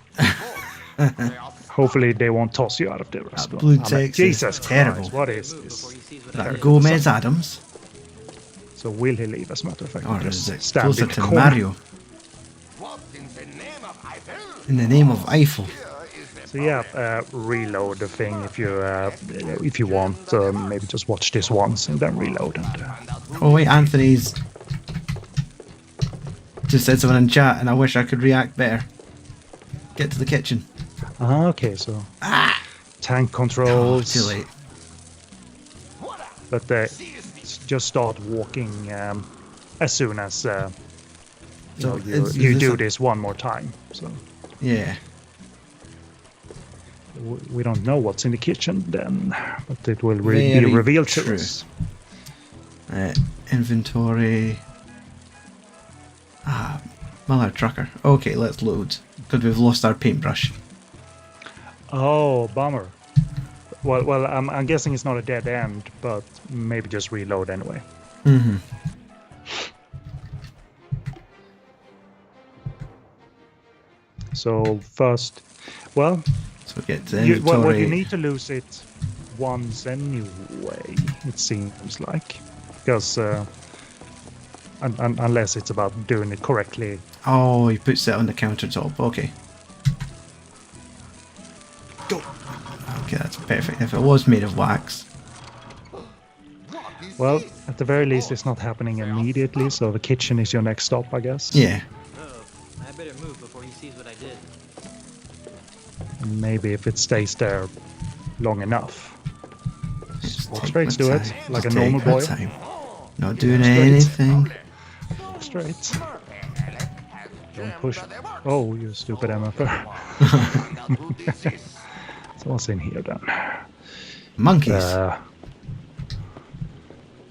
Hopefully they won't toss you out of the restaurant. blue text is Jesus terrible. Christ, what is this? That Gomez Adams. So will he leave, as a matter of fact? Or Just is it stand closer in the to corner. Mario? What in the name of Eiffel? In the name of Eiffel. So yeah, reload the thing if you want. Maybe just watch this once and then reload. And, Oh wait, Anthony's just said something in chat and I wish I could react better. Get to the kitchen. okay, so tank Oh, controls. too late. But just start walking as soon as you do this one more time. So Yeah. we don't know what's in the kitchen then, but it will be Very revealed true. to us. Inventory. Mother trucker. Okay, let's load. Because we've lost our paintbrush. Oh, bummer. Well, I'm guessing it's not a dead end, but maybe just reload anyway. So first, well, So get to inventory. well, you need to lose it once anyway, it seems like, because unless it's about doing it correctly. Oh, he puts it on the countertop. Okay. Go. Okay, that's perfect. If it was made of wax. Well, at the very least, it's not happening immediately, so the kitchen is your next stop, I guess. Yeah. Oh, I better move before he sees what I did. And maybe if it stays there long enough. Just Walk take straight my to it, time. like Just a normal take my boy. time. Not doing straight. anything. Walk straight. Don't push. Oh, you stupid MFR. So what's in here then? Monkeys.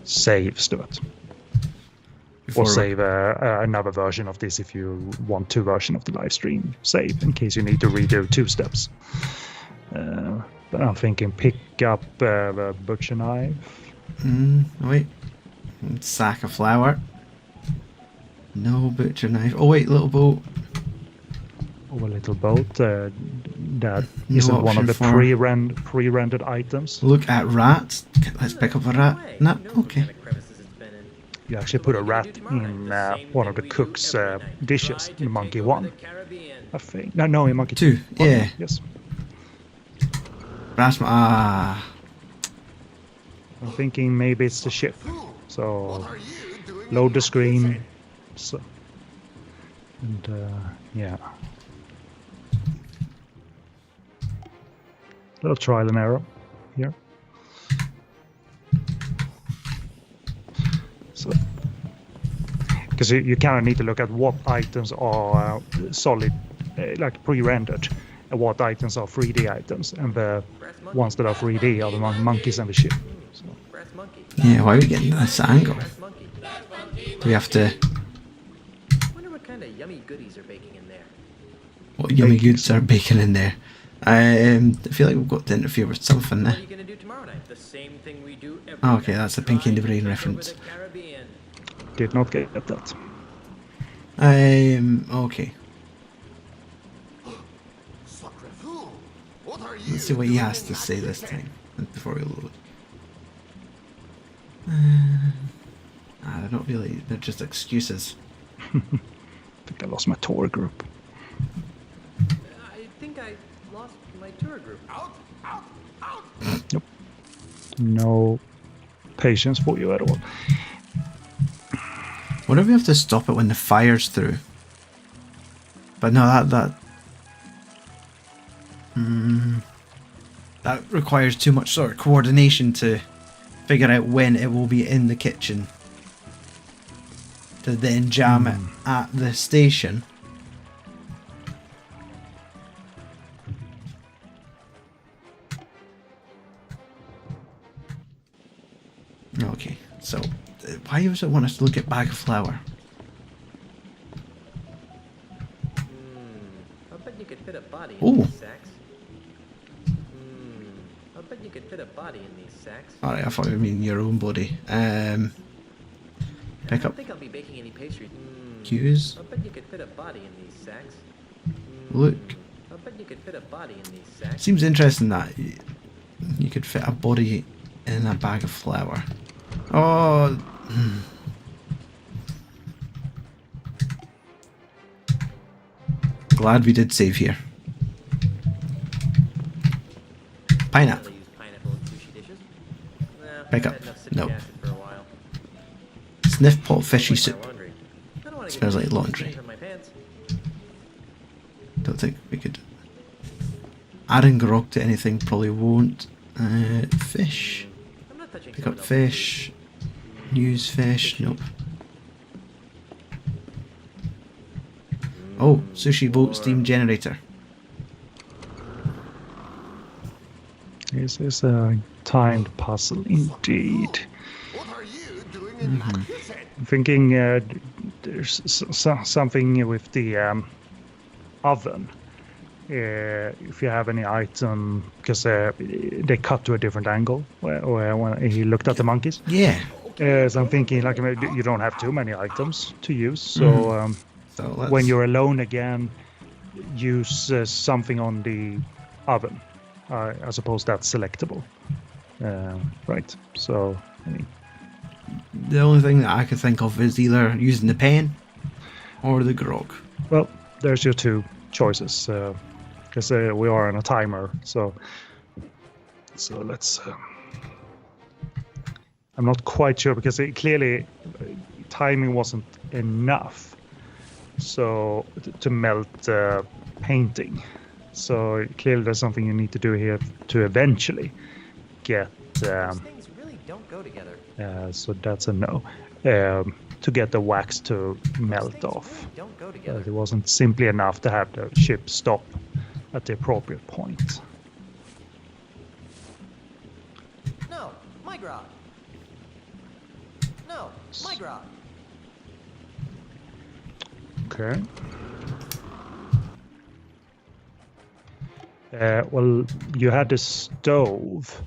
Save, Stewart. Before Or save another version of this if you want two versions of the live stream. Save in case you need to redo 2 steps. But I'm thinking pick up the butcher knife. Wait. Sack of flour. No butcher knife. Oh wait, little boat. Or a little boat. That No isn't one option of the for- pre-rendered items. Look at rats. Let's pick up a rat. No, okay. You actually put a rat in one of the cook's dishes in Monkey 1. I think. No, in Monkey 2. 1, Yeah. Yes. Rasma. I'm thinking maybe it's the ship. So load the screen. So, and yeah. Little trial and error here. So, because you kind of need to look at what items are solid, like pre-rendered, and what items are 3D items, and the ones that are 3D are the monkeys and the ship. So. Yeah, why are we getting this angle? Do we have to... Wonder what kind of yummy goodies are baking in there. What yummy goods are baking in there? I feel like we've got to interfere with something What there. are you gonna do tomorrow night? The same thing we do every Oh, okay, night. that's a Pinky and the Try Brain to take over reference. the Caribbean. Did not get that. Okay. Let's see what he has to say this time before we load. They're not really, they're just excuses. I think I lost my tour group. I think I lost my tour group. Nope. No patience for you at all. Wonder if we have to stop it when the fire's through. But no, that requires too much sort of coordination to figure out when it will be in the kitchen to then jam it at the station. Okay, so why does it want us to look at bag of flour? I bet you could fit a body in Ooh. these sacks. I bet you could fit a body in these sacks. Alright, I thought you mean your own body. Pick I up don't think I'll be baking any pastries. cues. I bet you could fit a body in these sacks. Look. I bet you could fit a body in these sacks. Seems interesting that you could fit a body in a bag of flour. Oh. Glad we did save here. Pineapple. Use pineapple in sushi dishes. Nah, Pick I've up. had enough citric Nope. acid for a while. Sniff pot fishy Smells soup. like my laundry. I don't wanna get Smells like fishy laundry. stains on my pants. Don't think we could. Adding grog to anything probably won't. Fish. I'm not touching Pick someone up else's fish. Use fish. Nope. Oh, sushi boat steam generator. This is a timed puzzle indeed. I'm thinking there's something with the oven. If you have any item, because they cut to a different angle when he looked at the monkeys. Yeah. So I'm thinking like you don't have too many items to use. So, So when you're alone again, use something on the oven. I suppose that's selectable. Right. So, I mean, the only thing that I could think of is either using the pen or the grog. well, there's your two choices. Because we are on a timer. So let's. I'm not quite sure because clearly timing wasn't enough. So to melt painting. So clearly there's something you need to do here to eventually get. Those things really don't go together. So that's a no. To get the wax to melt Things off. really don't go together. It wasn't simply enough to have the ship stop at the appropriate point. No, my grog. No, my grog. Okay. Well, you had the stove,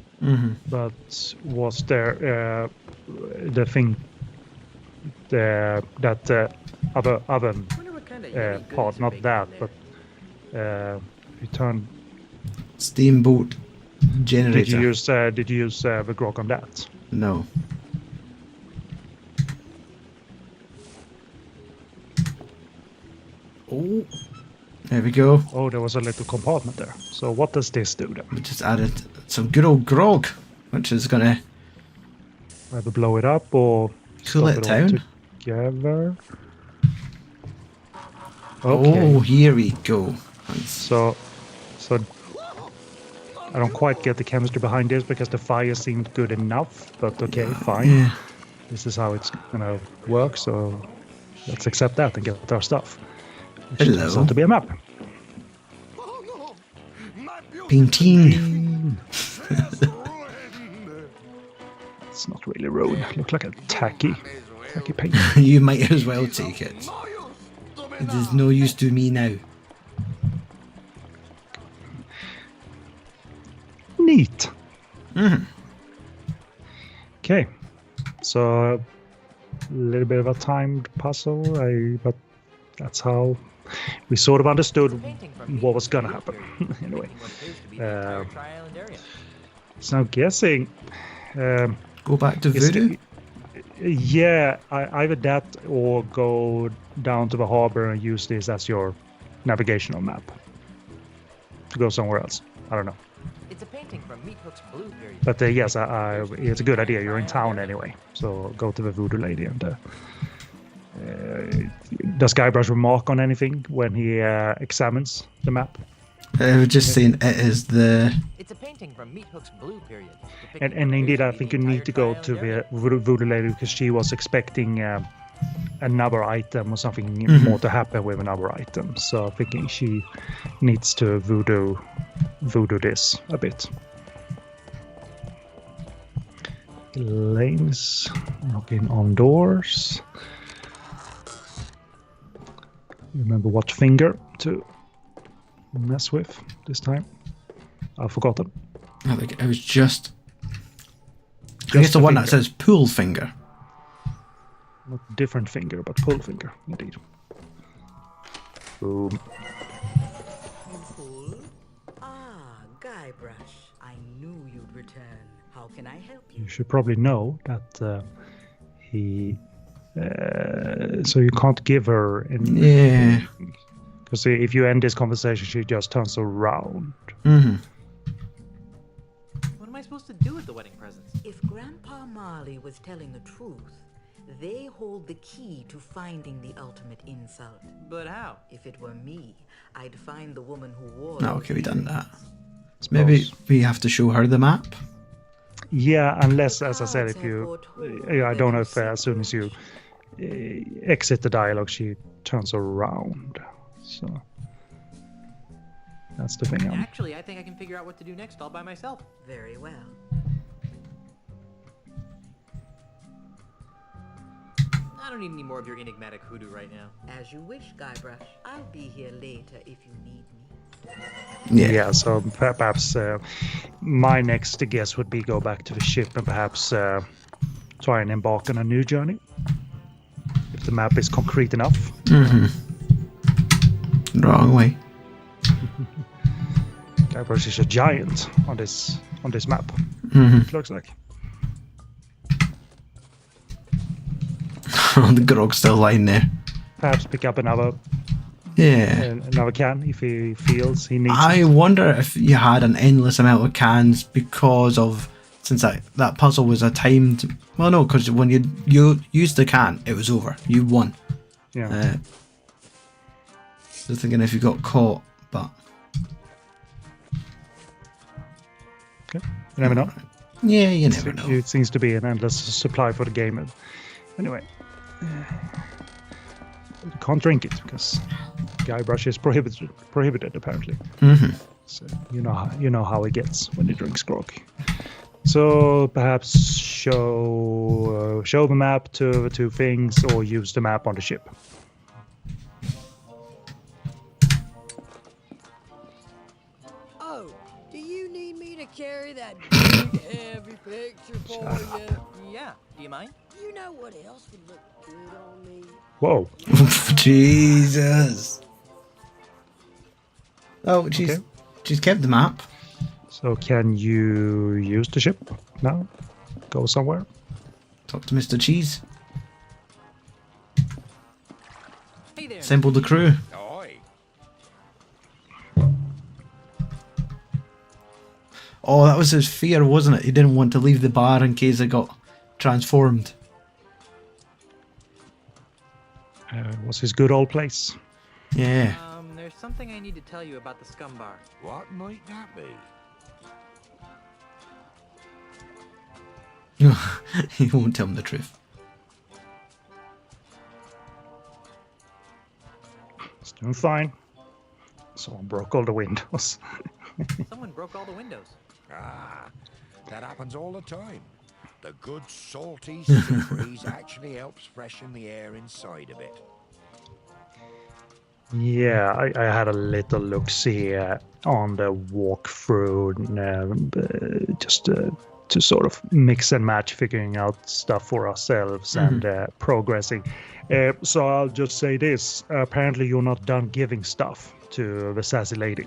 but was there the thing that other oven Wonder what kind of yummy part? goodies you're Not that, baking in but you turned. Steamboat generator. Did you use the grog on that? No. Oh, there we go. Oh, there was a little compartment there. So what does this do then? We just added some good old grog, which is gonna Either blow it up or cool stop it all down. together. Okay. Oh, here we go. So I don't quite get the chemistry behind this because the fire seemed good enough, but okay, fine. Yeah. This is how it's gonna work, so let's accept that and get our stuff. Which Hello. turns out to be a map. Painting. It's not really ruined. Looks like a tacky paint. You might as well take it. It is no use to me now. Okay, so a little bit of a timed puzzle, but that's how we sort of understood what was gonna happen. Anyway, so I'm guessing. Go back to Is it- voodoo. Yeah, either that or go down to the harbor and use this as your navigational map to go somewhere else. I don't know. It's a painting from Meathook's blue period. But yes, it's a good idea. You're in town anyway, so go to the voodoo lady. And does Guybrush remark on anything when he examines the map? I was just saying it is the. It's a painting from Meathook's blue period. And indeed, I think you need to go to the voodoo lady because she was expecting another item or something more to happen with another item. So I'm thinking she needs to voodoo this a bit. Lanes knocking on doors. Remember what finger to mess with this time. I've forgotten. I think it was just. I guess the one that says pool finger. Not different finger, but pull finger, indeed. Boom. Pull? Ah, Guybrush. I knew you'd return. How can I help you? You should probably know that he. So you can't give her any. Yeah. Because if you end this conversation, she just turns around. Mm-hmm. What am I supposed to do with the wedding presents? If Grandpa Marley was telling the truth, they hold the key to finding the ultimate insult. But how? If it were me, I'd find the woman who wore No, those okay, we done that. Suppose. Maybe we have to show her the map. Yeah, unless, as I said, if you. I don't know if as soon as you exit the dialogue, she turns around. So. That's the thing. Actually, I think I can figure out what to do next all by myself. Very well. I don't need any more of your enigmatic hoodoo right now. As you wish, Guybrush. I'll be here later if you need me. Yeah, so perhaps my next guess would be go back to the ship and perhaps try and embark on a new journey. If the map is concrete enough. Mm-hmm. Wrong way. Guybrush is a giant on this map. Mm-hmm. It looks like. The grog's still lying there. Perhaps pick up another can if he feels he needs I it. wonder if you had an endless amount of cans because of since that puzzle was a timed. Well, no, because when you used the can, it was over. You won. Yeah. So thinking if you got caught, but Okay. You never know. yeah, you never know. It seems to be an endless supply for the game. Anyway. You can't drink it because Guybrush is prohibited apparently. Mm-hmm. So you know how it gets when he drinks grog. So perhaps show the map to the two things or use the map on the ship. Oh, do you need me to carry that big heavy picture for you? Yeah, do you mind? You know what else would look good on me? Whoa. Jesus. Oh, she's kept the map. So can you use the ship now? Go somewhere? Talk to Mr. Cheese. Hey there. Assemble the crew. Aye. Oh, that was his fear, wasn't it? He didn't want to leave the bar in case it got transformed. Was his good old place. Yeah. There's something I need to tell you about the scum bar. What might that be? He won't tell him the truth. It's doing fine. Someone broke all the windows. Someone broke all the windows. Ah, that happens all the time. The good salty sea breeze actually helps freshen the air inside a bit. Yeah, I had a little look see on the walkthrough, just to sort of mix and match, figuring out stuff for ourselves and progressing. So I'll just say this: apparently, you're not done giving stuff to the sassy lady.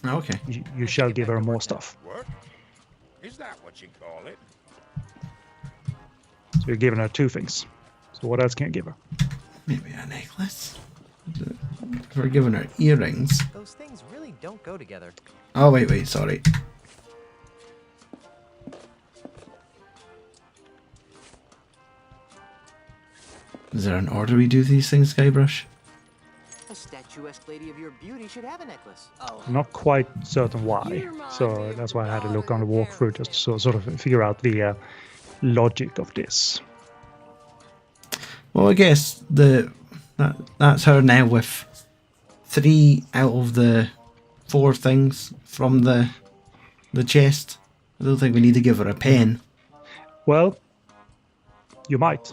Okay. You shall give her more stuff. What? Is that what you call it? So you're giving her 2 things. So what else can you give her? Maybe a necklace. We're giving her earrings. Those things really don't go together. Oh wait, sorry. Is there an order we do these things, Guybrush? A statuesque lady of your beauty should have a necklace. Oh. I'm not quite certain why, so that's why I had a look on the walkthrough just to sort of figure out the logic of this. Well, I guess that's her now with 3 out of the 4 things from the chest. I don't think we need to give her a pen. Well, you might.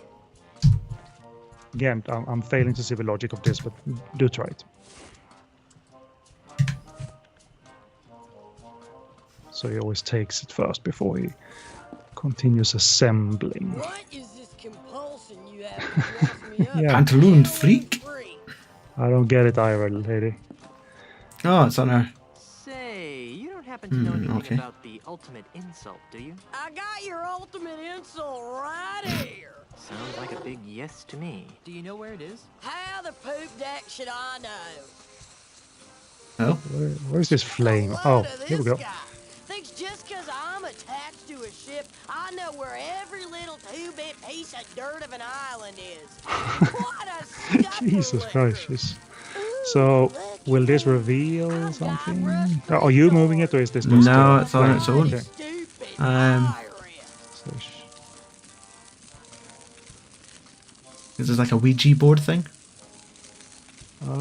Again, I'm failing to see the logic of this, but do try it. So he always takes it first before he continues assembling. What is this compulsion you have to dress me up? Yeah. Pantaloon freak? I don't get it either, lady. Oh, it's on her. Say, you don't happen to know anything okay. about the ultimate insult, do you? I got your ultimate insult right here. Sounds like a big yes to me. Do you know where it is? How the poop deck should I know? Oh. Where's this flame? Oh, here we go. Thinks just because I'm attached to a ship, I know where every little 2-bit piece of dirt of an island is. What a Jesus Christ. So, will this reveal something? Are you moving it, or is this just No, it's on its own. Okay. So Is this like a Ouija board thing?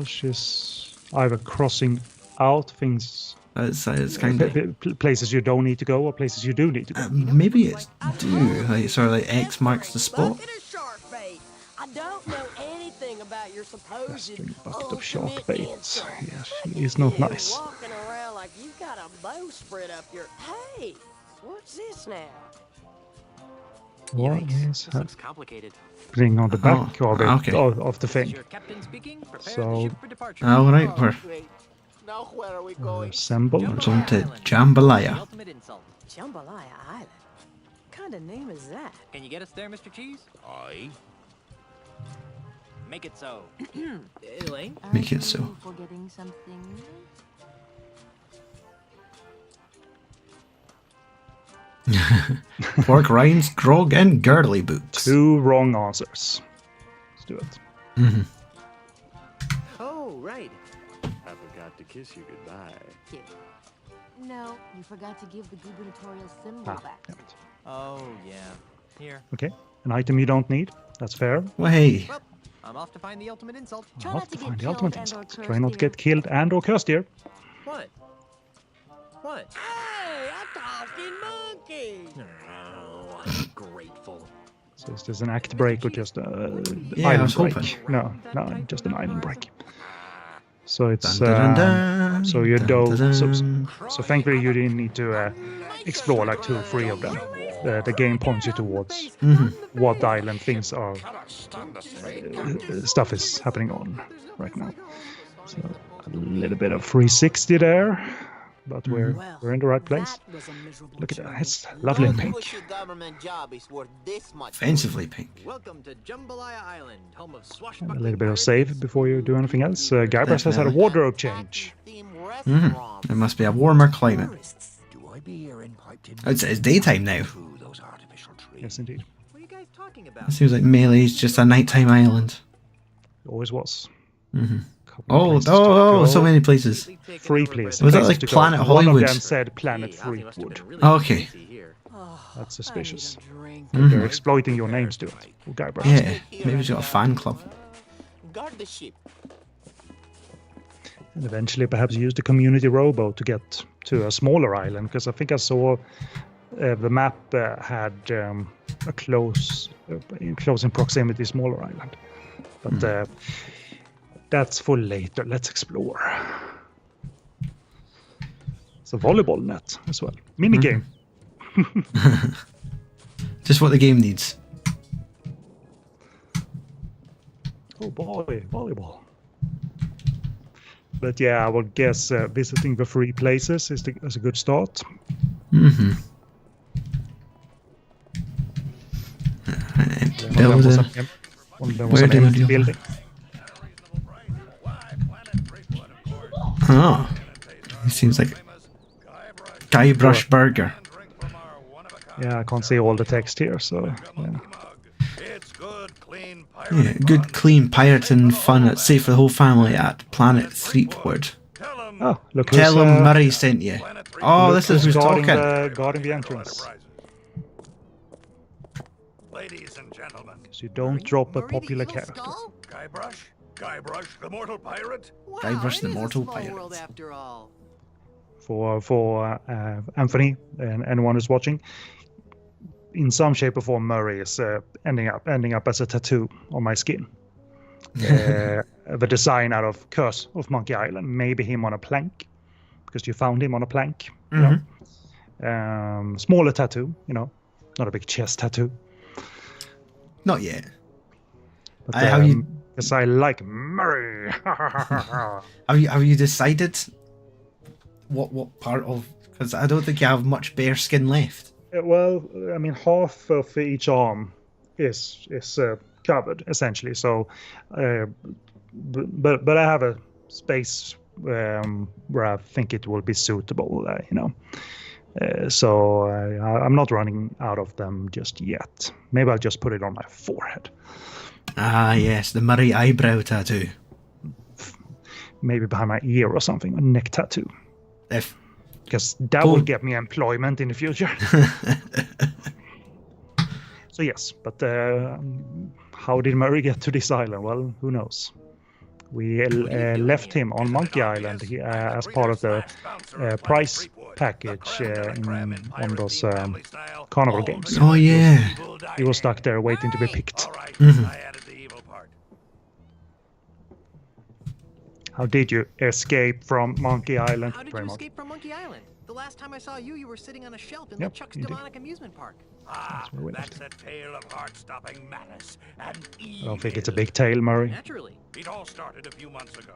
she's either crossing out things, It's kind of places you don't need to go, or places you do need to go. maybe it's do like sort of like X marks the spot. Bucket of shark bait. I don't know anything about your supposed String bucket of shark ultimate bait. insult. Yes, it's not You're nice. walking around like you got a bowsprit up your. Hey, what's this now? What Yikes, is this looks complicated. happening on the back of it, okay. of the thing? Your captain speaking. Prepare So- the ship for departure. Oh, right, we're Now where are we going? Assemble. it's on to Jambalaya. The ultimate insult. Jambalaya Island. What kind of name is that? Can you get us there, Mr. Cheese? Aye. Make it so. Elaine? Make it so. Are you forgetting something? Pork rinds, grog, and girdly boots. 2 wrong answers. Let's do it. Mm-hmm. Oh, right. I forgot to kiss you goodbye. Kid. No, you forgot to give the gubernatorial symbol Ah, back. damn it. Oh, yeah. Here. Okay, an item you don't need. That's fair. Well, hey. Well, I'm off to find the ultimate insult. Try Off not to to find get the ultimate killed and/or insult. cursed Try not to here. get killed and or cursed here. What? What? Hey, a talking monkey! Oh, I'm grateful. So is this an act break or just Yeah, I island was break? hoping. No, just an island break. So it's Dun, dun, dun, so you dun, do dun, so, dun. so thankfully you didn't need to explore like 2 or 3 of them. The game points you towards what island things are stuff is happening on right now. So a little bit of 360 there, but we're in the right place. That was a miserable Look at that, journey. it's lovely and pink. Wish your government job is worth this much. Offensively pink. Welcome to Jambalaya Island, home of And swashbuckling a little bit of pirates. save before you do anything else. Guybrush has had a wardrobe change. It must be a warmer climate. Do I be hearing piped in? It's daytime now. Through those artificial trees? Yes, indeed. What are you guys talking about? It seems like Melee's just a nighttime island. Always was. Mm-hmm. Couple of Oh, places to oh, go. so many places. 3 places. Was that places like to go. Planet One Hollywood? of them said Planet Threepwood. Oh, okay. That's suspicious. Mhm. They're exploiting your name, Stewart. Well, Guybrush. Yeah, maybe he's got a fan club. Guard the ship. And eventually perhaps use the community rowboat to get to a smaller island, because I think I saw the map had a close in proximity smaller island. But that's for later. Let's explore. It's a volleyball net as well. Mini game. Just what the game needs. Oh boy, volleyball. But yeah, I would guess visiting the 3 places is a good start. Mm-hmm. Building. Where do you building? Oh, he seems like Guybrush Burger. Yeah, I can't see all the text here, so yeah. Yeah, good, clean pirating fun at safe for the whole family at Planet Threepwood. Oh, look Tell him Murray sent you. Oh, this is who's talking. Guarding the entrance. Ladies and gentlemen, So you don't drop a popular character. Guybrush, the mortal pirate. Wow, Guybrush it the is a mortal small pirate. world after all. For Anthony and anyone who's watching, in some shape or form, Murray is ending up as a tattoo on my skin. The design out of Curse of Monkey Island, maybe him on a plank, because you found him on a plank. You know? Smaller tattoo, you know, not a big chest tattoo. Not yet. But, Have you? yes, I like Murray. Have you decided what part of? Because I don't think you have much bare skin left. Well, I mean, half of each arm is covered essentially. So, but I have a space where I think it will be suitable. You know, so I'm not running out of them just yet. Maybe I'll just put it on my forehead. Ah, yes, the Murray eyebrow tattoo. Maybe behind my ear or something, a neck tattoo. Because that will get me employment in the future. So yes, but how did Murray get to this island? Well, who knows? We left him on Monkey Island as part of the prize package on those carnival games. Oh yeah. He was stuck there waiting to be picked. How did you escape from Monkey Island? How did you escape from Monkey Island? The last time I saw you, you were sitting on a shelf in the Chuck's Demonic Amusement Park. That's a tale of heart-stopping malice and evil. I don't think it's a big tale, Murray. Naturally. It all started a few months ago.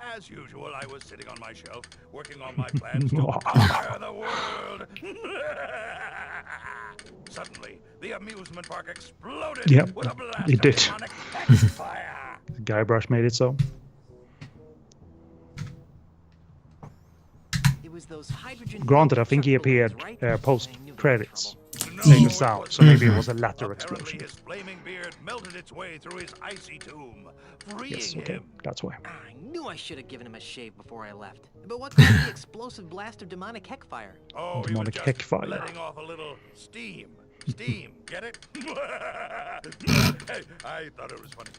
As usual, I was sitting on my shelf, working on my plans to conquer the world. Suddenly, the amusement park exploded with a blast it did. of demonic fire. Guybrush made it so. Granted, I think he appeared post-credits. Same sound, so maybe it was a latter explosion. His flaming beard melted its way through his icy tomb, freeing Yes, okay, him. that's why. I knew I should have given him a shave before I left. But what caused the explosive blast of demonic heckfire? Oh, he was Demonic just heckfire. letting off a little steam. Steam, get it? Hey, I thought it was funny.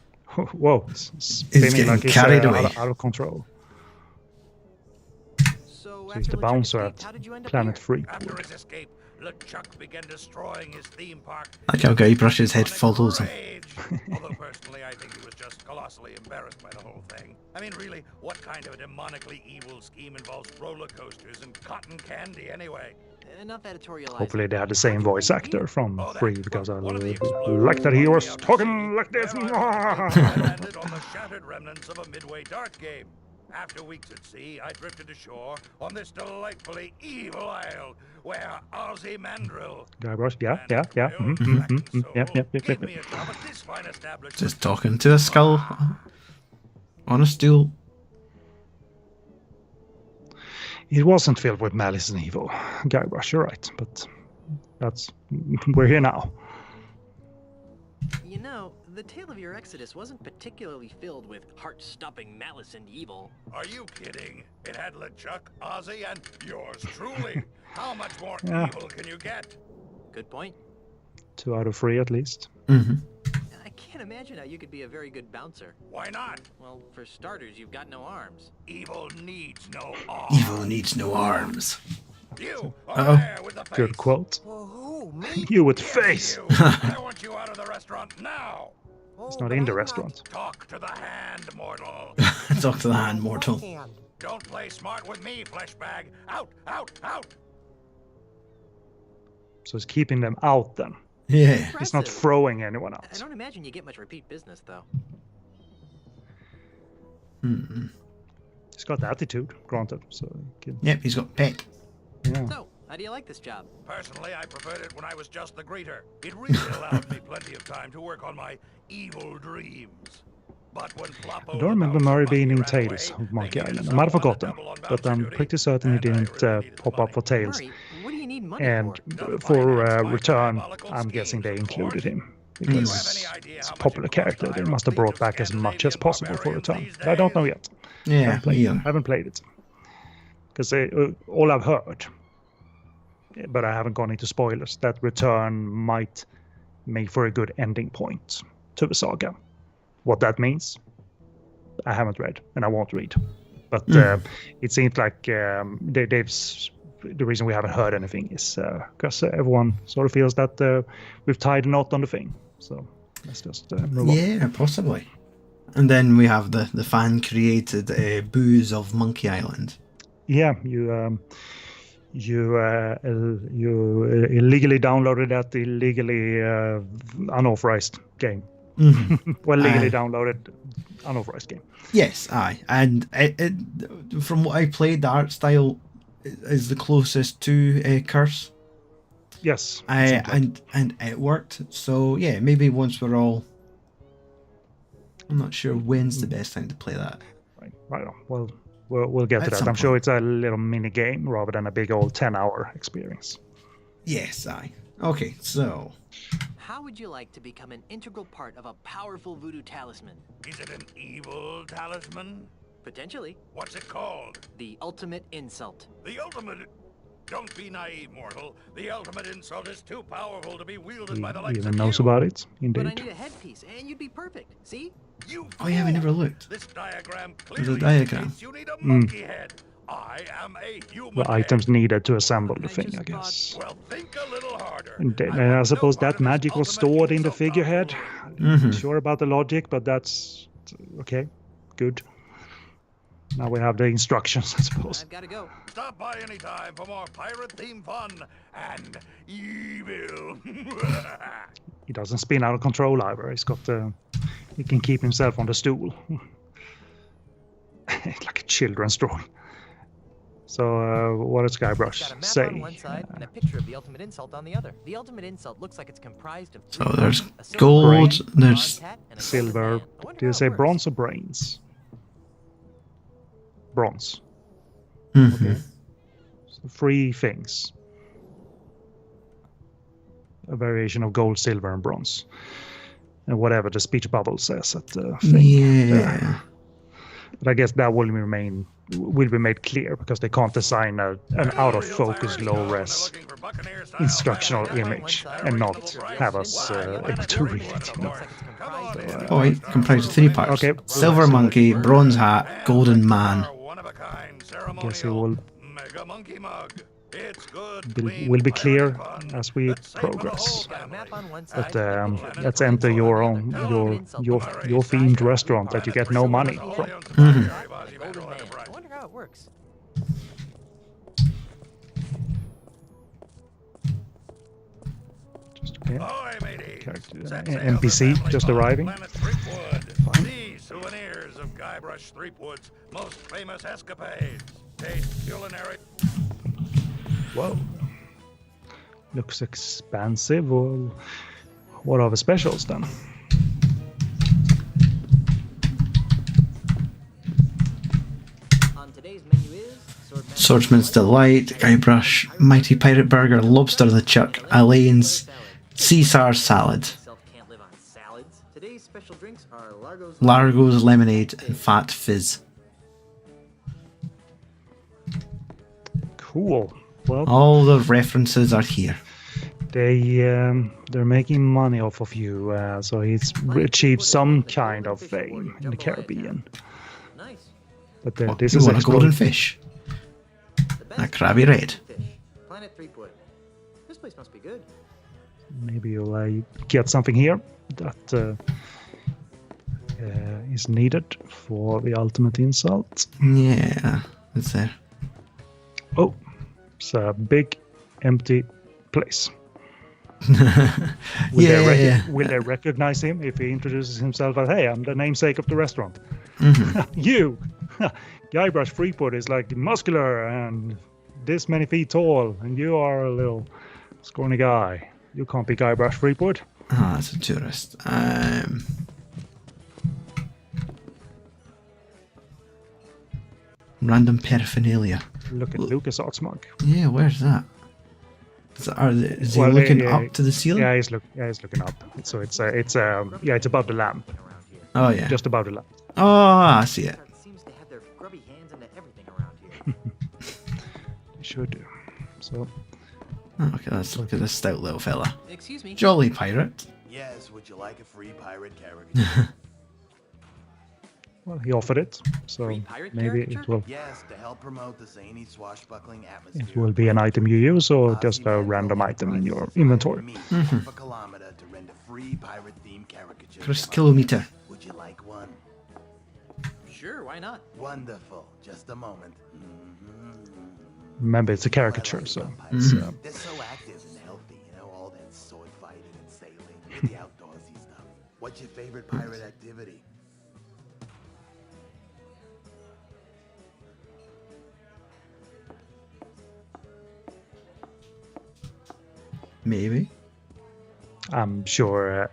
Whoa, spinning getting like it's carried away. out of control. So He's the LeChuck bouncer escaped, how at did you end up Planet here? Free. After his escape, LeChuck began destroying his theme park. I like how Guybrush's head follows him. Rage. Although personally, I think he was just colossally embarrassed by the whole thing. I mean, really, what kind of a demonically evil scheme involves roller coasters and cotton candy anyway? Enough editorializing. Hopefully they had the same voice actor from Free, because I like that he was talking like this. Landed on the shattered remnants of a midway dart game. After weeks at sea, I drifted ashore on this delightfully evil isle where Ozymandias Guybrush, yeah. gave me a job at this fine establishment. Just talking to a skull on a stool. It wasn't filled with malice and evil. Guybrush, you're right, but we're here now. You know, the tale of your exodus wasn't particularly filled with heart-stopping malice and evil. Are you kidding? It had LeChuck, Ozzy, and yours truly. How much more Yeah. evil can you get? Good point. 2 out of 3 at least. I can't imagine how you could be a very good bouncer. Why not? Well, for starters, you've got no arms. Evil needs no arms. Evil needs no arms. You Uh-oh. there with the face. Good quote. Well, who? Me? You with face. I want you out of the restaurant now. It's not in the restaurant. Talk to the hand, mortal. Talk to the hand, mortal. Don't play smart with me, fleshbag. Out, out, out. So it's keeping them out then. Yeah. It's not throwing anyone I out. don't imagine you get much repeat business, though. He's got attitude, granted. So he can, Yep, he's got pep. yeah. So, how do you like this job? Personally, I preferred it when I was just the greeter. It really allowed me plenty of time to work on my evil dreams. But when Floppo I don't remember the Murray monkey being in ran Tales away, of Monkey they needed Island. I might have someone forgotten, double on but I'm bouncer pretty duty, certain he and I didn't really needed the pop up money. for Tales. Murray, what do you need money And for? for Return, I'm guessing they included him. Because it's a popular character, they must have brought back as much as possible for Return. But I don't know yet. Yeah, haven't played it. Because all I've heard, but I haven't gone into spoilers, that Return might make for a good ending point to the saga. What that means, I haven't read, and I won't read. But it seems like the reason we haven't heard anything is because everyone sort of feels that we've tied a knot on the thing. So let's just move on. Yeah, possibly. And then we have the fan-created booze of Monkey Island. Yeah, you illegally downloaded that illegally unauthorized game. Well, legally downloaded unauthorized game. Yes, aye. And it, from what I played, the art style is the closest to Curse. Yes. And it worked. So yeah, maybe once we're all... I'm not sure when's the best time to play that. Right on. Well, we'll get to At that. some I'm sure point. it's a little mini game rather than a big old 10-hour experience. Yes, aye. Okay, so... How would you like to become an integral part of a powerful voodoo talisman? Is it an evil talisman? Potentially. What's it called? The ultimate insult. The ultimate... Don't be naive, mortal. The ultimate insult is too powerful to be wielded by the He likes even of knows you. about it, But I indeed. need a headpiece, and you'd be perfect. See? You Oh yeah, we never looked. This diagram There's a clearly diagram. indicates you need a monkey head. I am a human The head. items needed to assemble the thing, I guess. Well, think a little harder. And then, I suppose that magic was stored in the figurehead. Not sure about the logic, but that's okay. Good. Now we have the instructions, I suppose. I've got to go. Stop by anytime for more pirate-themed fun and evil. He doesn't spin out of control either. He's got he can keep himself on the stool. Like a children's drawing. So what does Guybrush Got a map say? on one side and a picture of the ultimate insult on the other. The ultimate insult looks like it's comprised of So there's a silver gold, brain, there's bronze hat, and a golden Silver. band. I wonder Do you how say it works. bronze or brains? Bronze. Mhm. So 3 things. A variation of gold, silver, and bronze. And whatever the speech bubble says at the thing. Yeah. But I guess that will be made clear because they can't design an out of focus, low res instructional image and not have us able to read it. You know? Oh wait, comprised of 3 parts. Okay. Silver monkey, bronze hat, golden man. I guess it will Mega monkey mug. It's good. will be clear as we progress. Got a map on one side, But and a picture of the let's ultimate enter insult your on own the other. your themed restaurant that you get no money from. Golden man. I wonder how it works. Okay. Ahoy, matey. Character, Set sail for NPC family just fun on arriving. planet Threepwood. These souvenirs of Guybrush Threepwood's most famous escapades. Taste culinary. Whoa. Looks expensive. Well, what are the specials then? On today's menu is Swordsman's Delight, Guybrush, Mighty Pirate Burger, Lobster the Chuck, Elaine's Caesar Salad, Self can't live on salads. Today's special drinks are Largo's Largo's Lemonade, and Fat Fizz. Cool. Well, All the references are here. they're making money off of you, so he's achieved some kind of fame in the Caribbean. Nice. But What, this you is want a golden exploring- fish? A crabby red. Fish. Planet Threepwood. This place must be good. Maybe you'll get something here that is needed for the ultimate insult. Yeah, it's there. Oh, it's a big empty place. Will they recognize him if he introduces himself as, hey, I'm the namesake of the restaurant? You! Guybrush Threepwood is like muscular and this many feet tall, and you are a little scrawny guy. You can't be Guybrush Threepwood. Ah, it's a tourist. Random paraphernalia. Look at LucasArts mug. Yeah, where's that? Is he looking up to the ceiling? Yeah, he's looking up. So it's above the lamp. Oh yeah, just above the lamp. Oh, I see it. Seems to have their grubby hands into everything around here. You sure do. So. Oh, okay, let's look at this stout little fella. Excuse me. Jolly pirate. Yes, would you like a free pirate caricature? Well, he offered it, so maybe it will. Yes, to help promote the zany, swashbuckling atmosphere. It will be an item you use, or just a random item in your inventory. Half a kilometer to rent a free pirate themed caricature. First kilometer. Would you like one? Sure, why not? Wonderful. Just a moment. Remember, it's a caricature, so they're so active and healthy, you know, all that sword fighting and sailing, the outdoorsy stuff. What's your favorite pirate activity? Maybe. I'm sure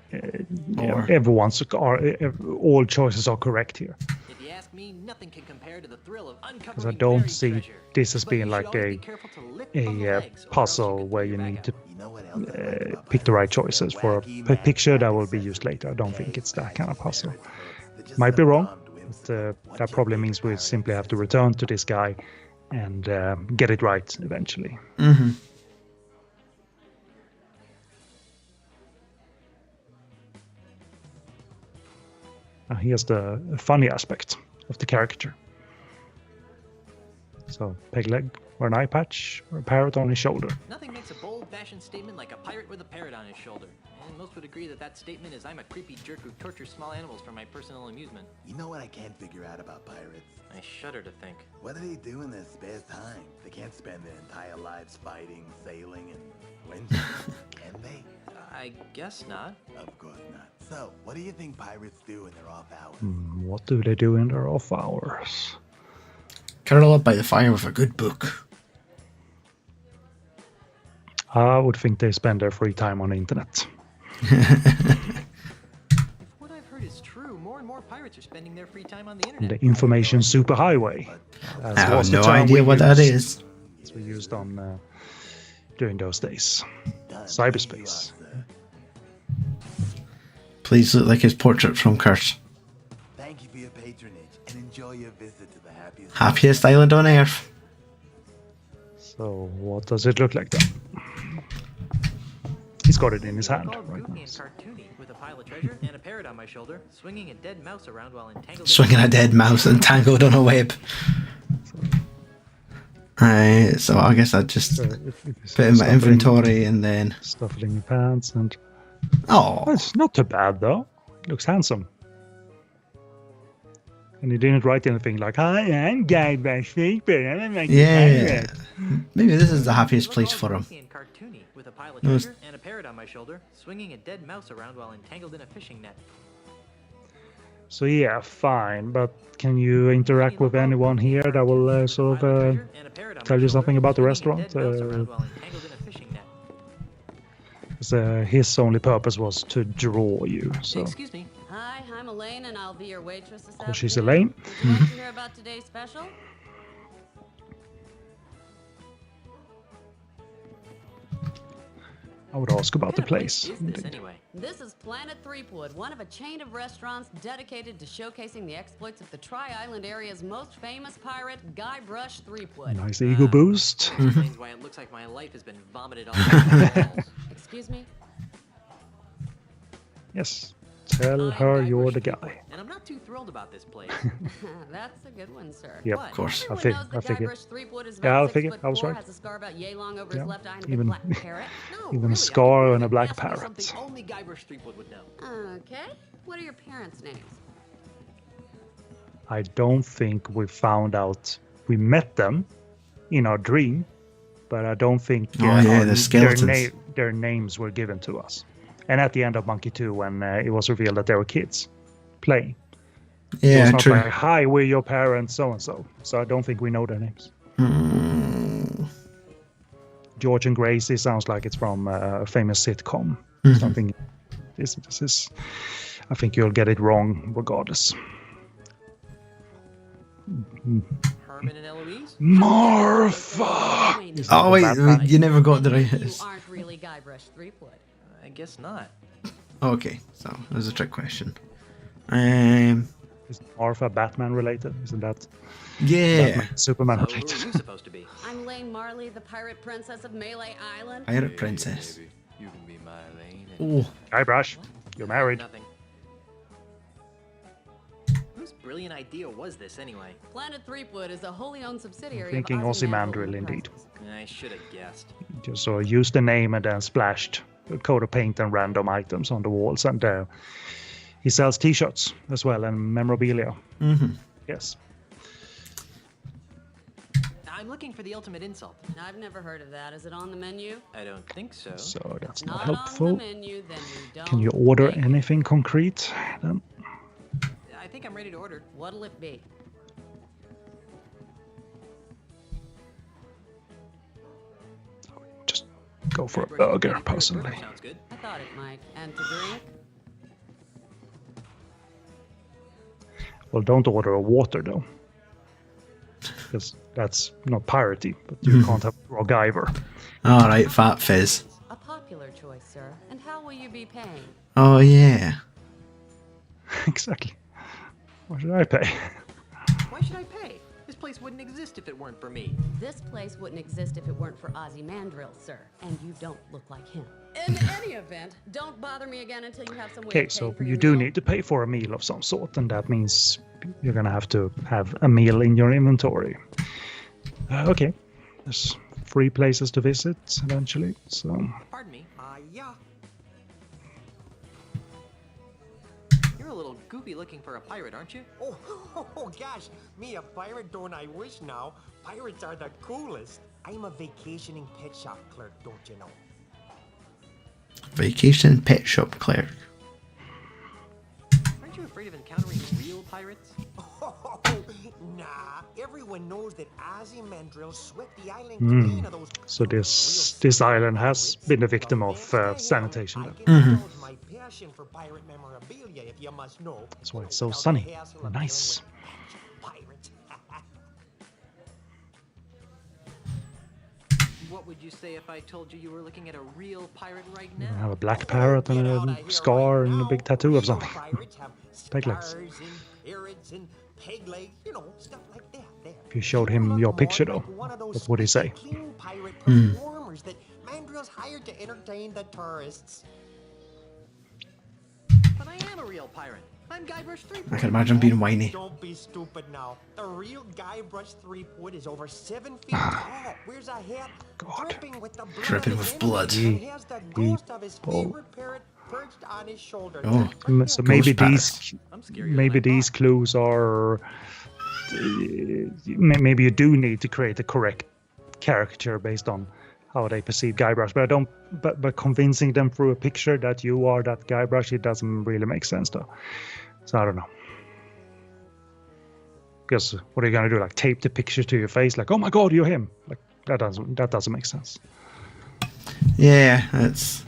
all choices are correct here. If you ask me, nothing can compare to the thrill of uncovering Because I don't buried see treasure. this as But being you like should always a be careful to lift from the legs, or else puzzle you could where pull you your need back to up. pick the right choices for a picture that will be used later. I don't think it's that kind of puzzle. Might be wrong, but that probably means we simply have to return to this guy and get it right eventually. Mm-hmm. Here's the funny aspect of the caricature. So, peg leg, or an eye patch, or a parrot on his shoulder. Nothing makes a bold-fashioned statement like a pirate with a parrot on his shoulder. And most would agree that that statement is I'm a creepy jerk who tortures small animals for my personal amusement. You know what I can't figure out about pirates? I shudder to think. What do they do in their spare time? They can't spend their entire lives fighting, sailing, and winching, can they? I guess not. Of course not. So, what do you think pirates do in their off hours? What do they do in their off hours? Curl up by the fire with a good book. I would think they spend their free time on the internet. If what I've heard is true, more and more pirates are spending their free time on the internet. The information superhighway. I have no idea what that is. It's we used on during those days. Cyberspace. Please look like his portrait from Kurt. Thank you for your patronage and enjoy your visit to the Happiest island on earth. So what does it look like then? He's got it in his hand right now. And cartoony, with a pile of treasure and a parrot on my shoulder, swinging a dead mouse around while entangled. Swinging a dead mouse entangled on a web. Right, so I guess I'd just put in my inventory and then stuff it in your pants and. Oh, it's not too bad though. It looks handsome. And he didn't write anything like, "Hi, I'm Guybrush Threepwood. I'm like yeah. Maybe this is the happiest place for him. Cartoony, with a pile of treasure and a parrot on my shoulder, swinging a dead mouse around while entangled in a fishing net. So yeah, fine, but can you interact with anyone here that will sort of tell you something about the restaurant? His only purpose was to draw you. So. Excuse me. Hi, I'm Elaine, and I'll be your waitress this afternoon. Oh, she's Elaine. Would you like to hear about today's special? I would ask about the place. This is Planet Threepwood, one of a chain of restaurants dedicated to showcasing the exploits of the Tri-Island area's most famous pirate, Guybrush Threepwood. Nice ego boost. Explains why it looks like my life has been vomited all over the walls. Excuse me? Yes. Tell her you're the guy. And I'm not too thrilled about this place. That's a good one, sir. Yep, of course. I figured. Yeah, I figured. I was right. Has a scar about yay long over yeah. his left eye and a Even, black parrot. No, even a scar and a black parrot. Something only Guybrush Threepwood would know. Okay. What are your parents' names? I don't think we found out. We met them in our dream, but I don't think the skeletons. their names were given to us. And at the end of Monkey 2, when it was revealed that they were kids playing. Yeah, so it's not true. like, hi, we're your parents, so-and-so. So I don't think we know their names. George and Gracie sounds like it's from a famous sitcom. Something. This is. I think you'll get it wrong regardless. Herman and Eloise? Martha! Oh wait, you never got the right. You aren't really Guybrush Threepwood. I guess not. Okay, so that was a trick question. Is Martha Batman related? Isn't that? Yeah. Batman, Superman So who related? are you supposed to be? I'm Lane Marley, the pirate princess of Melee Island. Pirate princess. Baby, you can be my Lane. Oh, Guybrush, you're married. Nothing. Whose brilliant idea was this anyway? Planet Threepwood is a wholly owned subsidiary Thinking of Ozymandias indeed. I should have guessed. Just so used the name and then splashed a coat of paint and random items on the walls, and he sells T-shirts as well and memorabilia. Yes. I'm looking for the ultimate insult. I've never heard of that. Is it on the menu? I don't think so. So that's not Not helpful. on the menu, then we don't. Can you order make it. anything concrete? Then? I think I'm ready to order. What'll it be? Just go for a burger, personally. Sounds good. I thought it might. And to drink? Well, don't order a water though, because that's not piratey. But you can't have Groggery. all right, Fat Fizz. A popular choice, sir. And how will you be paying? Oh yeah. Exactly. What should I pay? Why should I pay? This place wouldn't exist if it weren't for me. This place wouldn't exist if it weren't for Ozymandias, sir. And you don't look like him. In any event, don't bother me again until you have some way Okay, of so paying for you your do meal. need to pay for a meal of some sort, and that means you're gonna have to have a meal in your inventory. Okay, there's 3 places to visit eventually. So Pardon me. Yeah. You're a little goofy looking for a pirate, aren't you? Oh, gosh, me a pirate, don't I wish now? Pirates are the coolest. I'm a vacationing pet shop clerk, don't you know? Vacation pet shop clerk. Aren't you afraid of encountering real pirates? Oh, nah, everyone knows that Ozymandias swept the island clean of those. so this island has been the victim of sanitation. I Then. can indulge my passion for pirate memorabilia, if you must know. That's why it's so sunny and nice. Pirates. What would you say if I told you you were looking at a real pirate right I now? have a black parrot and a scar and a big tattoo of something. Peg legs. Scars and parrots and peg legs, you know, stuff like that. There. If you showed him your picture though, what would he say? Clean pirate performers that Mandrill's hired to entertain the tourists. But I am a real pirate. I'm Guybrush Threepwood. I can imagine being whiny. Don't be stupid now. The real Guybrush Threepwood is over 7 feet tall. Wears a hat dripping with the blood. Dripping of with his blood. enemies, and has the ghost of his People. favorite parrot perched on his shoulder. Oh, So maybe Ghost these clues are. Maybe you do need to create the correct caricature based on how they perceive Guybrush, but I don't. But convincing them through a picture that you are that Guybrush, it doesn't really make sense though. So I don't know. Because what are you gonna do? Like tape the picture to your face? Like, oh my God, you're him! Like that doesn't make sense. Yeah, it's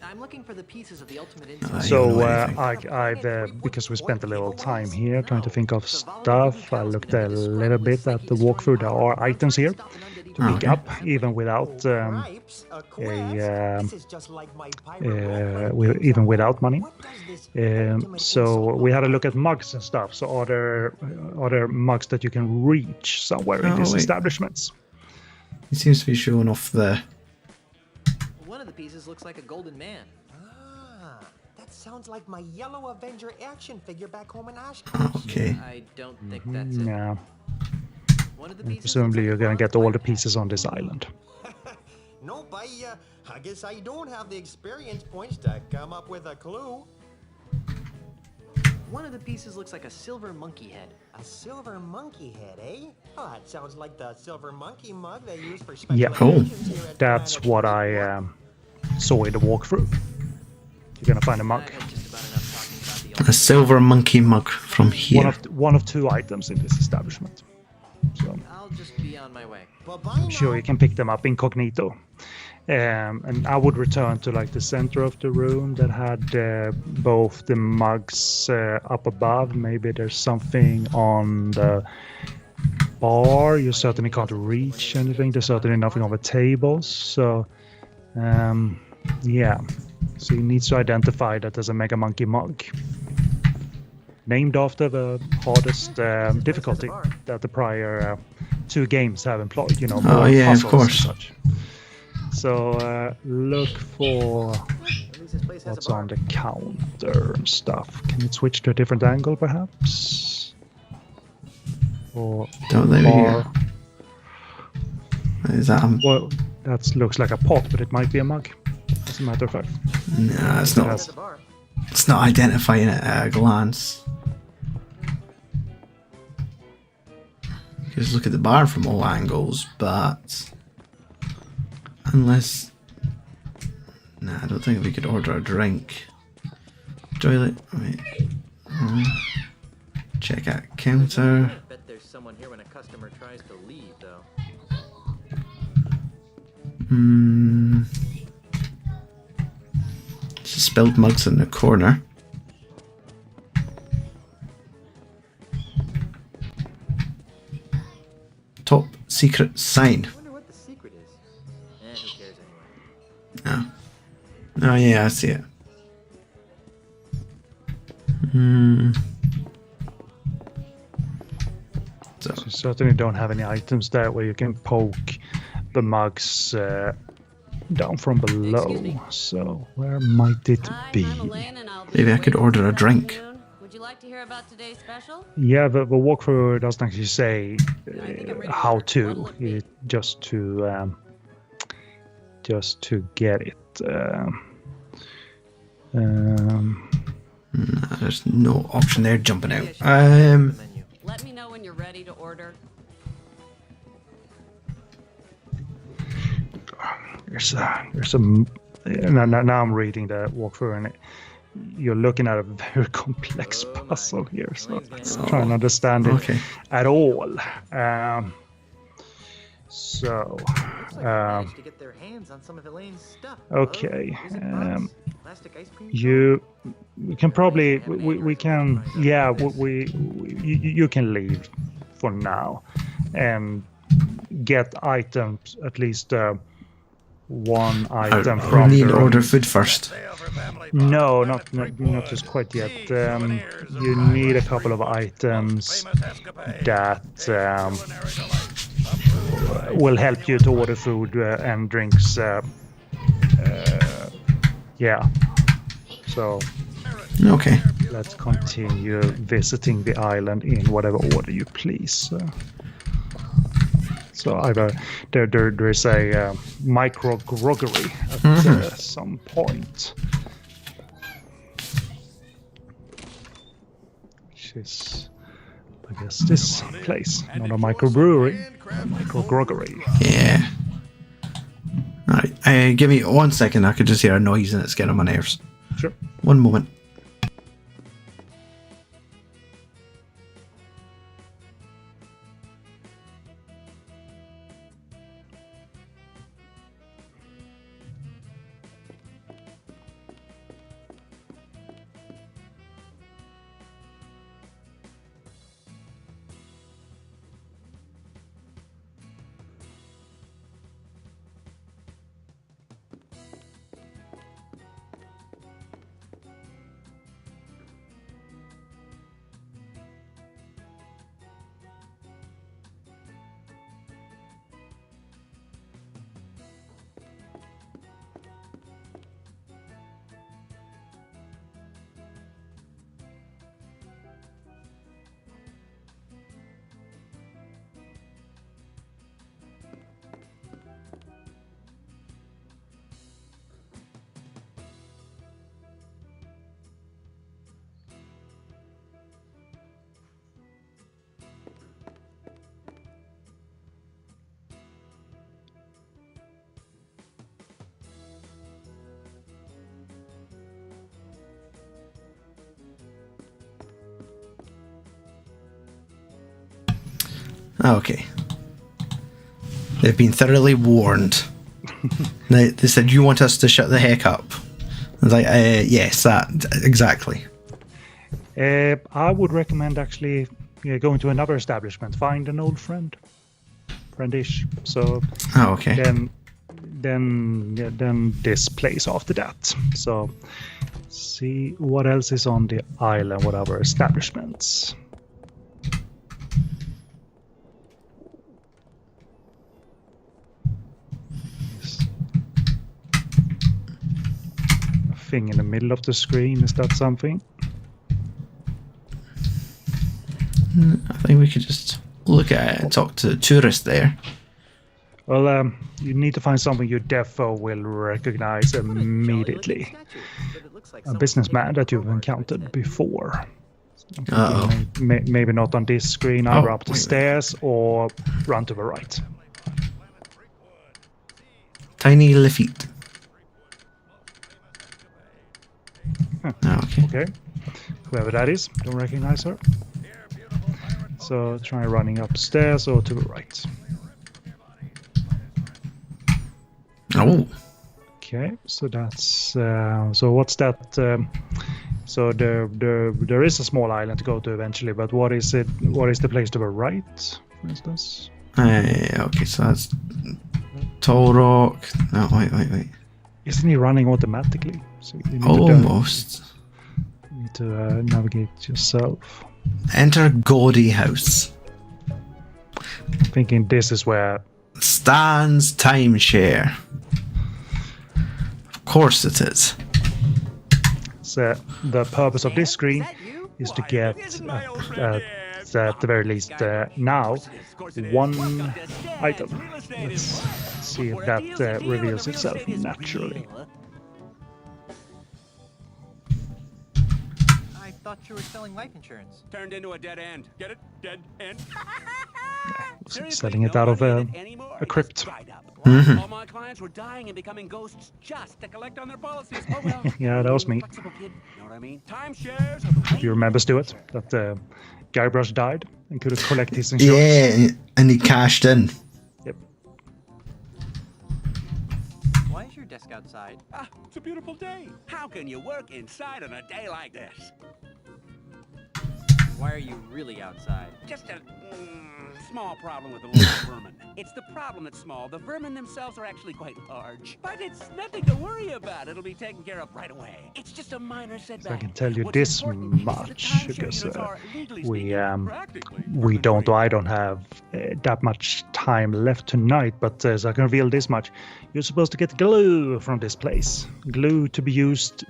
I'm looking for the pieces of the ultimate insult. you So don't know anything. I've because we spent a little time here trying to think of stuff. I looked a little bit at the walkthrough. There are items here to pick up, even without even without money. So we had a look at mugs and stuff. So are there mugs that you can reach somewhere in these wait. establishments? He seems to be showing off the. One of the pieces looks like a golden man. Ah, that sounds like my Yellow Avenger action figure back home in Oshkosh. Okay. I don't think that's it. Yeah. One of the And pieces presumably looks you're like a gonna get bronze all the black pieces on this island. Nope, I guess I don't have the experience points to come up with a clue. One of the pieces looks like a silver monkey head. A silver monkey head, eh? Oh, that sounds like the silver monkey mug they use for special Yeah, occasions here at that's Manatee. what I saw in the walkthrough. You're gonna find a mug. A silver monkey mug from here. One of 2 items in this establishment. So I'll just be on my way. I'm sure you can pick them up incognito. And I would return to like the center of the room that had both the mugs up above. Maybe there's something on the bar. You certainly can't reach anything. There's certainly nothing on the tables. So yeah. So you need to identify that as a Mega Monkey mug. Named after the hardest difficulty that the prior 2 games have employed. You know, oh yeah, of course. Such. So look for what's on the counter and stuff. Can it switch to a different angle, perhaps? Or don't they here? Is that well, that looks like a pot, but it might be a mug. As a matter of fact. No, it's not. It's not identifying it at a glance. You just look at the bar from all angles, but unless, nah, I don't think we could order a drink. Toilet, wait. Check out counter. I bet there's someone here when a customer tries to leave, though. Spilled mugs in the corner. Top secret sign. I wonder what the secret is. Who cares anyway? Oh. Oh yeah, I see it. So you certainly don't have any items there where you can poke the mugs down from below. So where might it be? Maybe I could order a drink. Would you like to hear about today's special? Yeah, the walkthrough doesn't actually say how to. Just to get it. There's no option there. Jumping out. Let me know when you're ready to order. There's a now I'm reading the walkthrough and you're looking at a very complex puzzle here, so let's try and understand it at all. To get their hands on some of Elaine's stuff. Okay. You can probably we can you can leave for now and get items, at least one item from need to order food first. No, not just quite yet. You need a couple of items that will help you to order food and drinks. Yeah. So. Okay. Let's continue visiting the island in whatever order you please. So either there is a micro groggery at some point, which is, I guess, this place, not a microbrewery, a micro groggery. Yeah. Alright, give me 1 second. I could just hear a noise and it's getting on my nerves. Sure. 1 moment. Okay. They've been thoroughly warned. They said, you want us to shut the heck up? I was like, yes, that, exactly. I would recommend actually going to another establishment. Find an old friendish. So okay. Then this place after that. So see what else is on the island. What other establishments? A thing in the middle of the screen. Is that something? I think we could just look at it and talk to the tourist there. Well, you need to find something you defo will recognize immediately. A businessman that you've encountered before. Maybe not on this screen, either up the stairs or run to the right. Tiny Lafitte. Okay. Whoever that is, don't recognize her. So try running upstairs or to the right. Oh. Okay, so that's so what's that? So there is a small island to go to eventually, but what is it? What is the place to the right, for instance? Okay, so that's Tall Rock. No, wait. Isn't he running automatically? So you need almost. You need to navigate yourself. Enter Gaudy House. Thinking this is where Stan's Timeshare. Of course it is. So the purpose of this screen is to get at the very least now one item. Let's see if that reveals itself naturally. I thought you were selling life insurance. Turned into a dead end. Get it? Dead end. Selling it out of a crypt. Mm-hmm. All my clients were dying and becoming ghosts just to collect on their policies. Oh well. Yeah, that was me. Flexible kid. Know what I mean? Timeshares. Do you remember, Stewart, that Guybrush died and couldn't collect his insurance? Yeah, and he cashed in. Yep. Why is your desk outside? Ah, it's a beautiful day. How can you work inside on a day like this? Why are you really outside? Just a small problem with the local vermin. It's the problem that's small. The vermin themselves are actually quite large. But it's nothing to worry about. It'll be taken care of right away. It's just a minor setback. So I can tell you this much, because I don't have that much time left tonight, but so I can reveal this much. You're supposed to get glue from this place. Glue to be used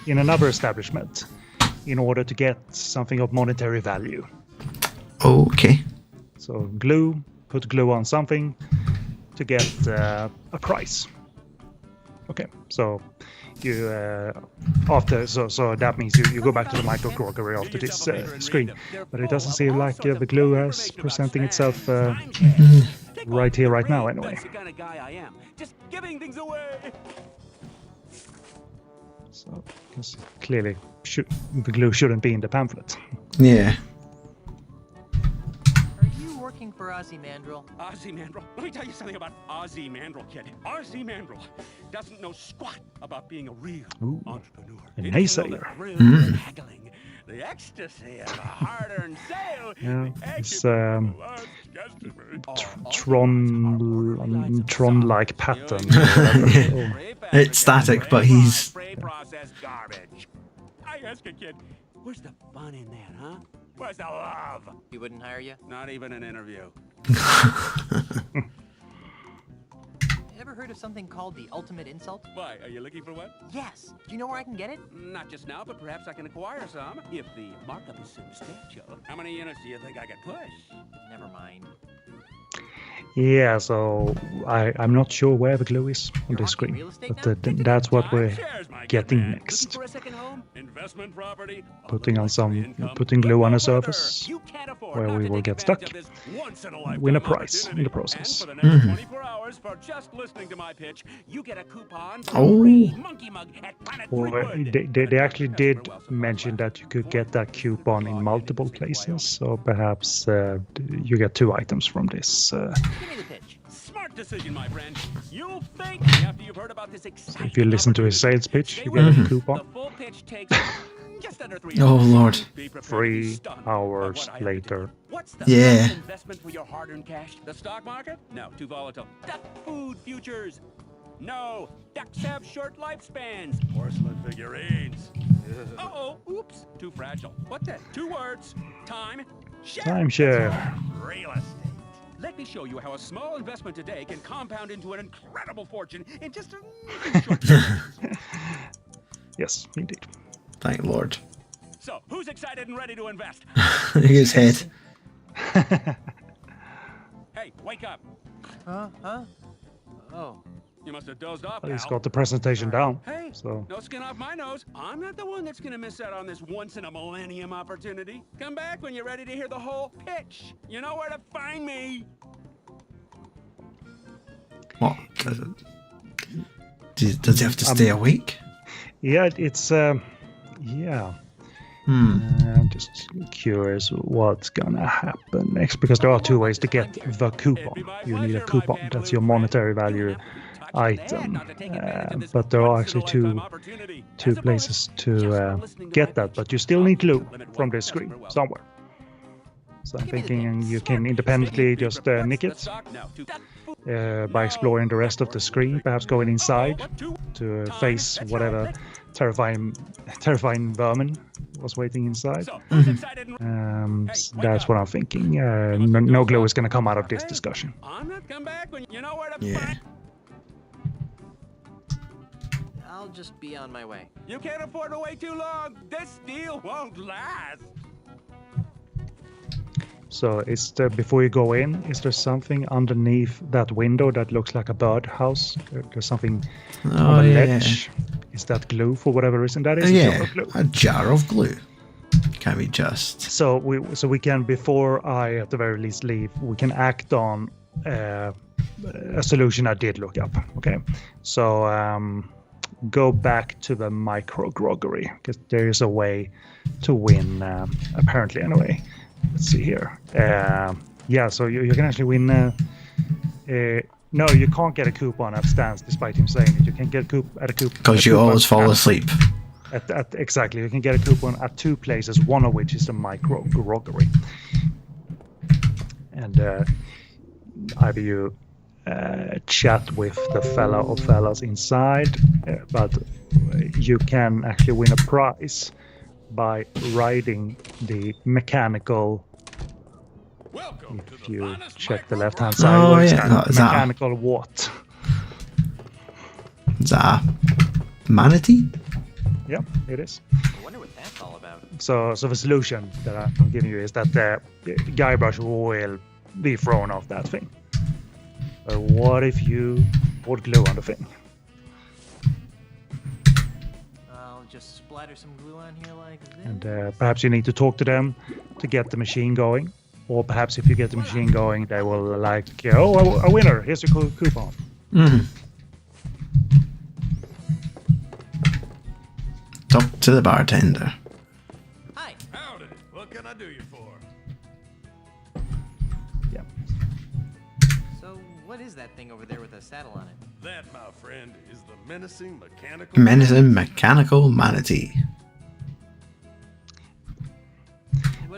in another establishment in order to get something of monetary value. Okay. So glue, put glue on something to get a price. Okay, so you after so that means you go back to the micro Groggery after this screen, but it doesn't seem like the glue is presenting itself right here, right now. Anyway. That's the kind of guy I am. Just giving things away. So because clearly the glue shouldn't be in the pamphlet. Yeah. Working for Ozymandial. Ozymandial? Let me tell you something about Ozymandial, kid. Ozymandial doesn't know squat about being a real entrepreneur. A naysayer. Haggling, the ecstasy of a hard-earned sale. Yeah, it's Tron-like pattern. It's static, but he's. Garbage. I ask a kid, where's the fun in that, huh? Where's the love? He wouldn't hire you? Not even an interview. Ever heard of something called the ultimate insult? Why, are you looking for one? Yes. Do you know where I can get it? Not just now, but perhaps I can acquire some, if the markup is substantial. How many units do you think I could push? Never mind. Yeah, so I'm not sure where the glue is on this screen, but that's what we're getting next. For a second home? Investment property? Putting glue on a surface. You can't afford where we will get stuck, win a prize in the process. For the next 24 hours for just listening to my pitch, you get a coupon for Oh. a free monkey mug at Planet Or Threepwood. they actually did mention that you could get that coupon in multiple places, so perhaps you get 2 items from this. Give me the pitch. Smart decision, my friend. You'll thank me after you've heard about this exciting If you listen to his sales pitch, you get a coupon. The full pitch takes just under 3 Oh, hours. Lord. Be prepared to be 3 stunned hours by what I have to later. do. What's the Yeah. best investment for your hard-earned cash? The stock market? No, too volatile. Duck food futures? No, ducks have short lifespans. Porcelain figurines. Uh-oh, oops, too fragile. What then? 2 words. Timeshare. Timeshare. Real estate. Let me show you how a small investment today can compound into an incredible fortune in just a short time. Yes, indeed. Thank Lord. So, who's excited and ready to invest? Look at his head. Hey, wake up. Huh? Oh. You must have dozed off, Well, he's pal. got the presentation down. Hey, So no skin off my nose. I'm not the one that's gonna miss out on this once-in-a-millennium opportunity. Come back when you're ready to hear the whole pitch. You know where to find me. What? Does he have to stay awake? yeah, it's yeah. Hmm. I'm just curious what's gonna happen next, because there are 2 ways to get the coupon. You need a coupon, that's your monetary value item, but there are actually two places to get that, but you still need glue from the screen somewhere. So I'm thinking you can independently just nick it by exploring the rest of the screen, perhaps going inside to face whatever terrifying vermin was waiting inside. That's what I'm thinking. No glue is going to come out of this discussion. Yeah. I'll just be on my way. You can't afford to wait too long. This deal won't last. So before you go in, is there something underneath that window that looks like a birdhouse? There's something on the ledge. Is that glue for whatever reason? That is a jar of glue. Can we just? So we can, before I at the very least leave, we can act on a solution I did look up. Okay, so go back to the micro groggery, because there is a way to win apparently anyway. Let's see here. Yeah, so you can actually win. No, you can't get a coupon at stands, despite him saying it. You can get a coupon because you always fall asleep. Exactly, you can get a coupon at 2 places, one of which is the micro groggery. And either you chat with the fella or fellas inside, but you can actually win a prize by riding the mechanical. If you check the left-hand side, mechanical what? Is that a manatee? Yeah, it is. I wonder what that's all about. So the solution that I'm giving you is that the Guybrush will be thrown off that thing. But what if you put glue on the thing? I'll just splatter some glue on here like this. And perhaps you need to talk to them to get the machine going. Or perhaps if you get the machine going, they will like, oh, a winner, here's your coupon. Mm. Talk to the bartender. Hi. Howdy. What can I do you for? Yeah. So, what is that thing over there with a saddle on it? That, my friend, is the menacing mechanical manatee.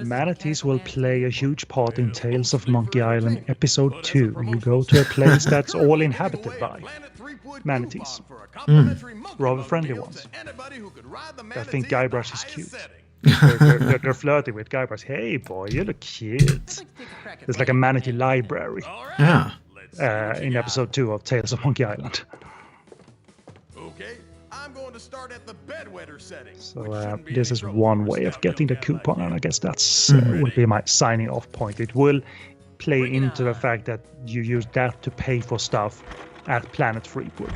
Manatees will play a huge part in Tales of Monkey Island Episode 2. You go to a place that's all inhabited by manatees. Rather friendly ones. I think Guybrush is cute. They're flirting with Guybrush. Hey boy, you look cute. There's like a manatee library. Yeah. In Episode 2 of Tales of Monkey Island. Okay, I'm going to start at the bedwetter setting. So this is one way of getting the coupon, and I guess that's will be my signing off point. It will play into the fact that you use that to pay for stuff at Planet Threepwood.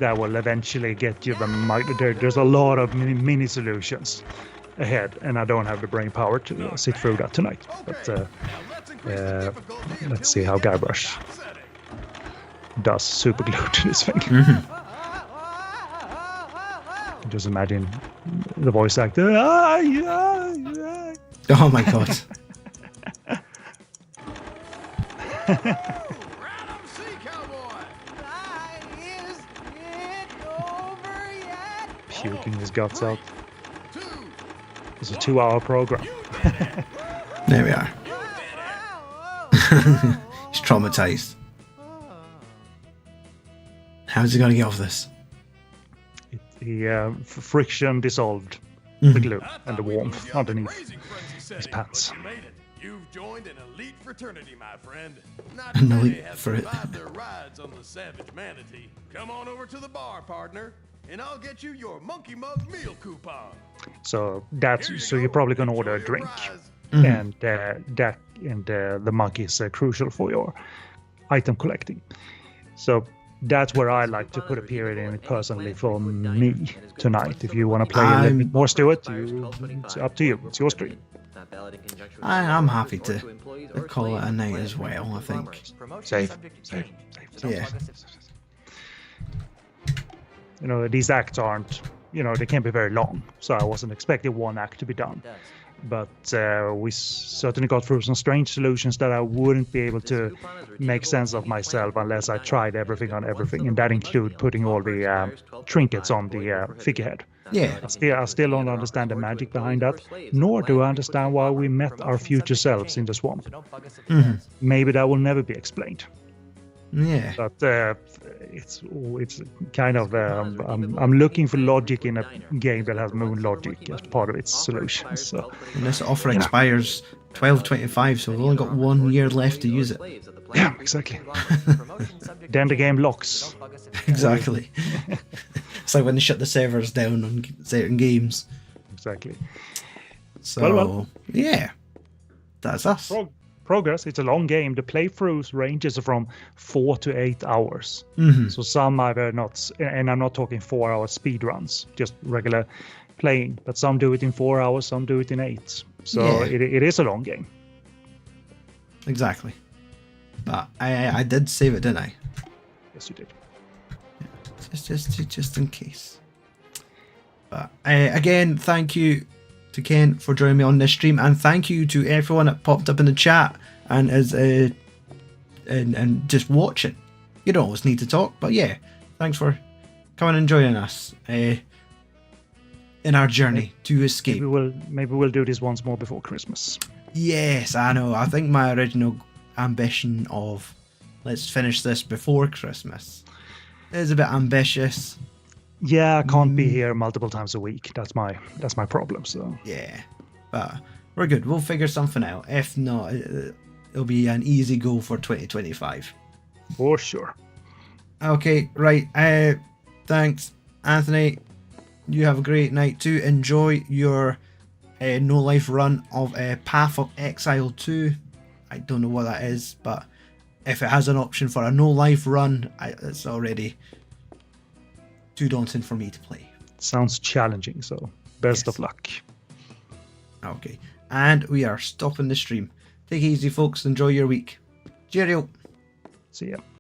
That will eventually get you the. There's a lot of mini solutions ahead, and I don't have the brain power to sit through that tonight. But let's see how Guybrush does super glue to this thing. Just imagine the voice actor. Oh my god. Puking his guts out. It's a 2-hour program. There we are. He's traumatized. How's he gonna get off this? The friction dissolved the glue and the warmth underneath his pants. You've joined an elite fraternity, my friend. Not An many elite have frat- survived their rides on the Savage Manatee. Come on over to the bar, partner, and I'll get you your monkey mug meal coupon. So you're probably gonna order a drink, Mhm. and the mug is crucial for your item collecting. So that's where I like to put a period in it personally for me tonight. If you want to play a little bit more, Stewart, it's up to you. It's your stream. I'm happy to call it a night as well, I think. Save. Yeah. You know, these acts aren't, they can't be very long. So I wasn't expecting one act to be done. But we certainly got through some strange solutions that I wouldn't be able to make sense of myself unless I tried everything on everything. And that include putting all the trinkets on the figurehead. Yeah. I still don't understand the magic behind that, nor do I understand why we met our future selves in the swamp. Mhm. Maybe that will never be explained. Yeah. But it's kind of I'm looking for logic in a game that has moon logic as part of its solution. So And this offer expires 12/25, so we've only got 1 year left to use it. Yeah, exactly. Then the game locks. Exactly. It's like when they shut the servers down on certain games. Exactly. So, Well. yeah. That's us. Progress. It's a long game. The playthroughs ranges from 4 to 8 hours. Mhm. So some either not, and I'm not talking 4-hour speed runs, just regular playing. But some do it in 4 hours, some do it in 8. So Yeah. it is a long game. Exactly. But I did save it, didn't I? Yes, you did. Just in case. But again, thank you to Ken for joining me on this stream, and thank you to everyone that popped up in the chat and is and just watching. You don't always need to talk, but yeah, thanks for coming and joining us in our journey to escape. Maybe we'll do this once more before Christmas. Yes, I know. I think my original ambition of let's finish this before Christmas is a bit ambitious. Yeah, I can't be here multiple times a week. That's my problem. So yeah, but we're good. We'll figure something out. If not, it'll be an easy go for 2025. For sure. Okay, right. Thanks, Anthony. You have a great night too. Enjoy your no life run of Path of Exile 2. I don't know what that is, but if it has an option for a no life run, it's already too daunting for me to play. Sounds challenging, so best of luck. Okay, and we are stopping the stream. Take it easy, folks. Enjoy your week. Cheerio. See ya.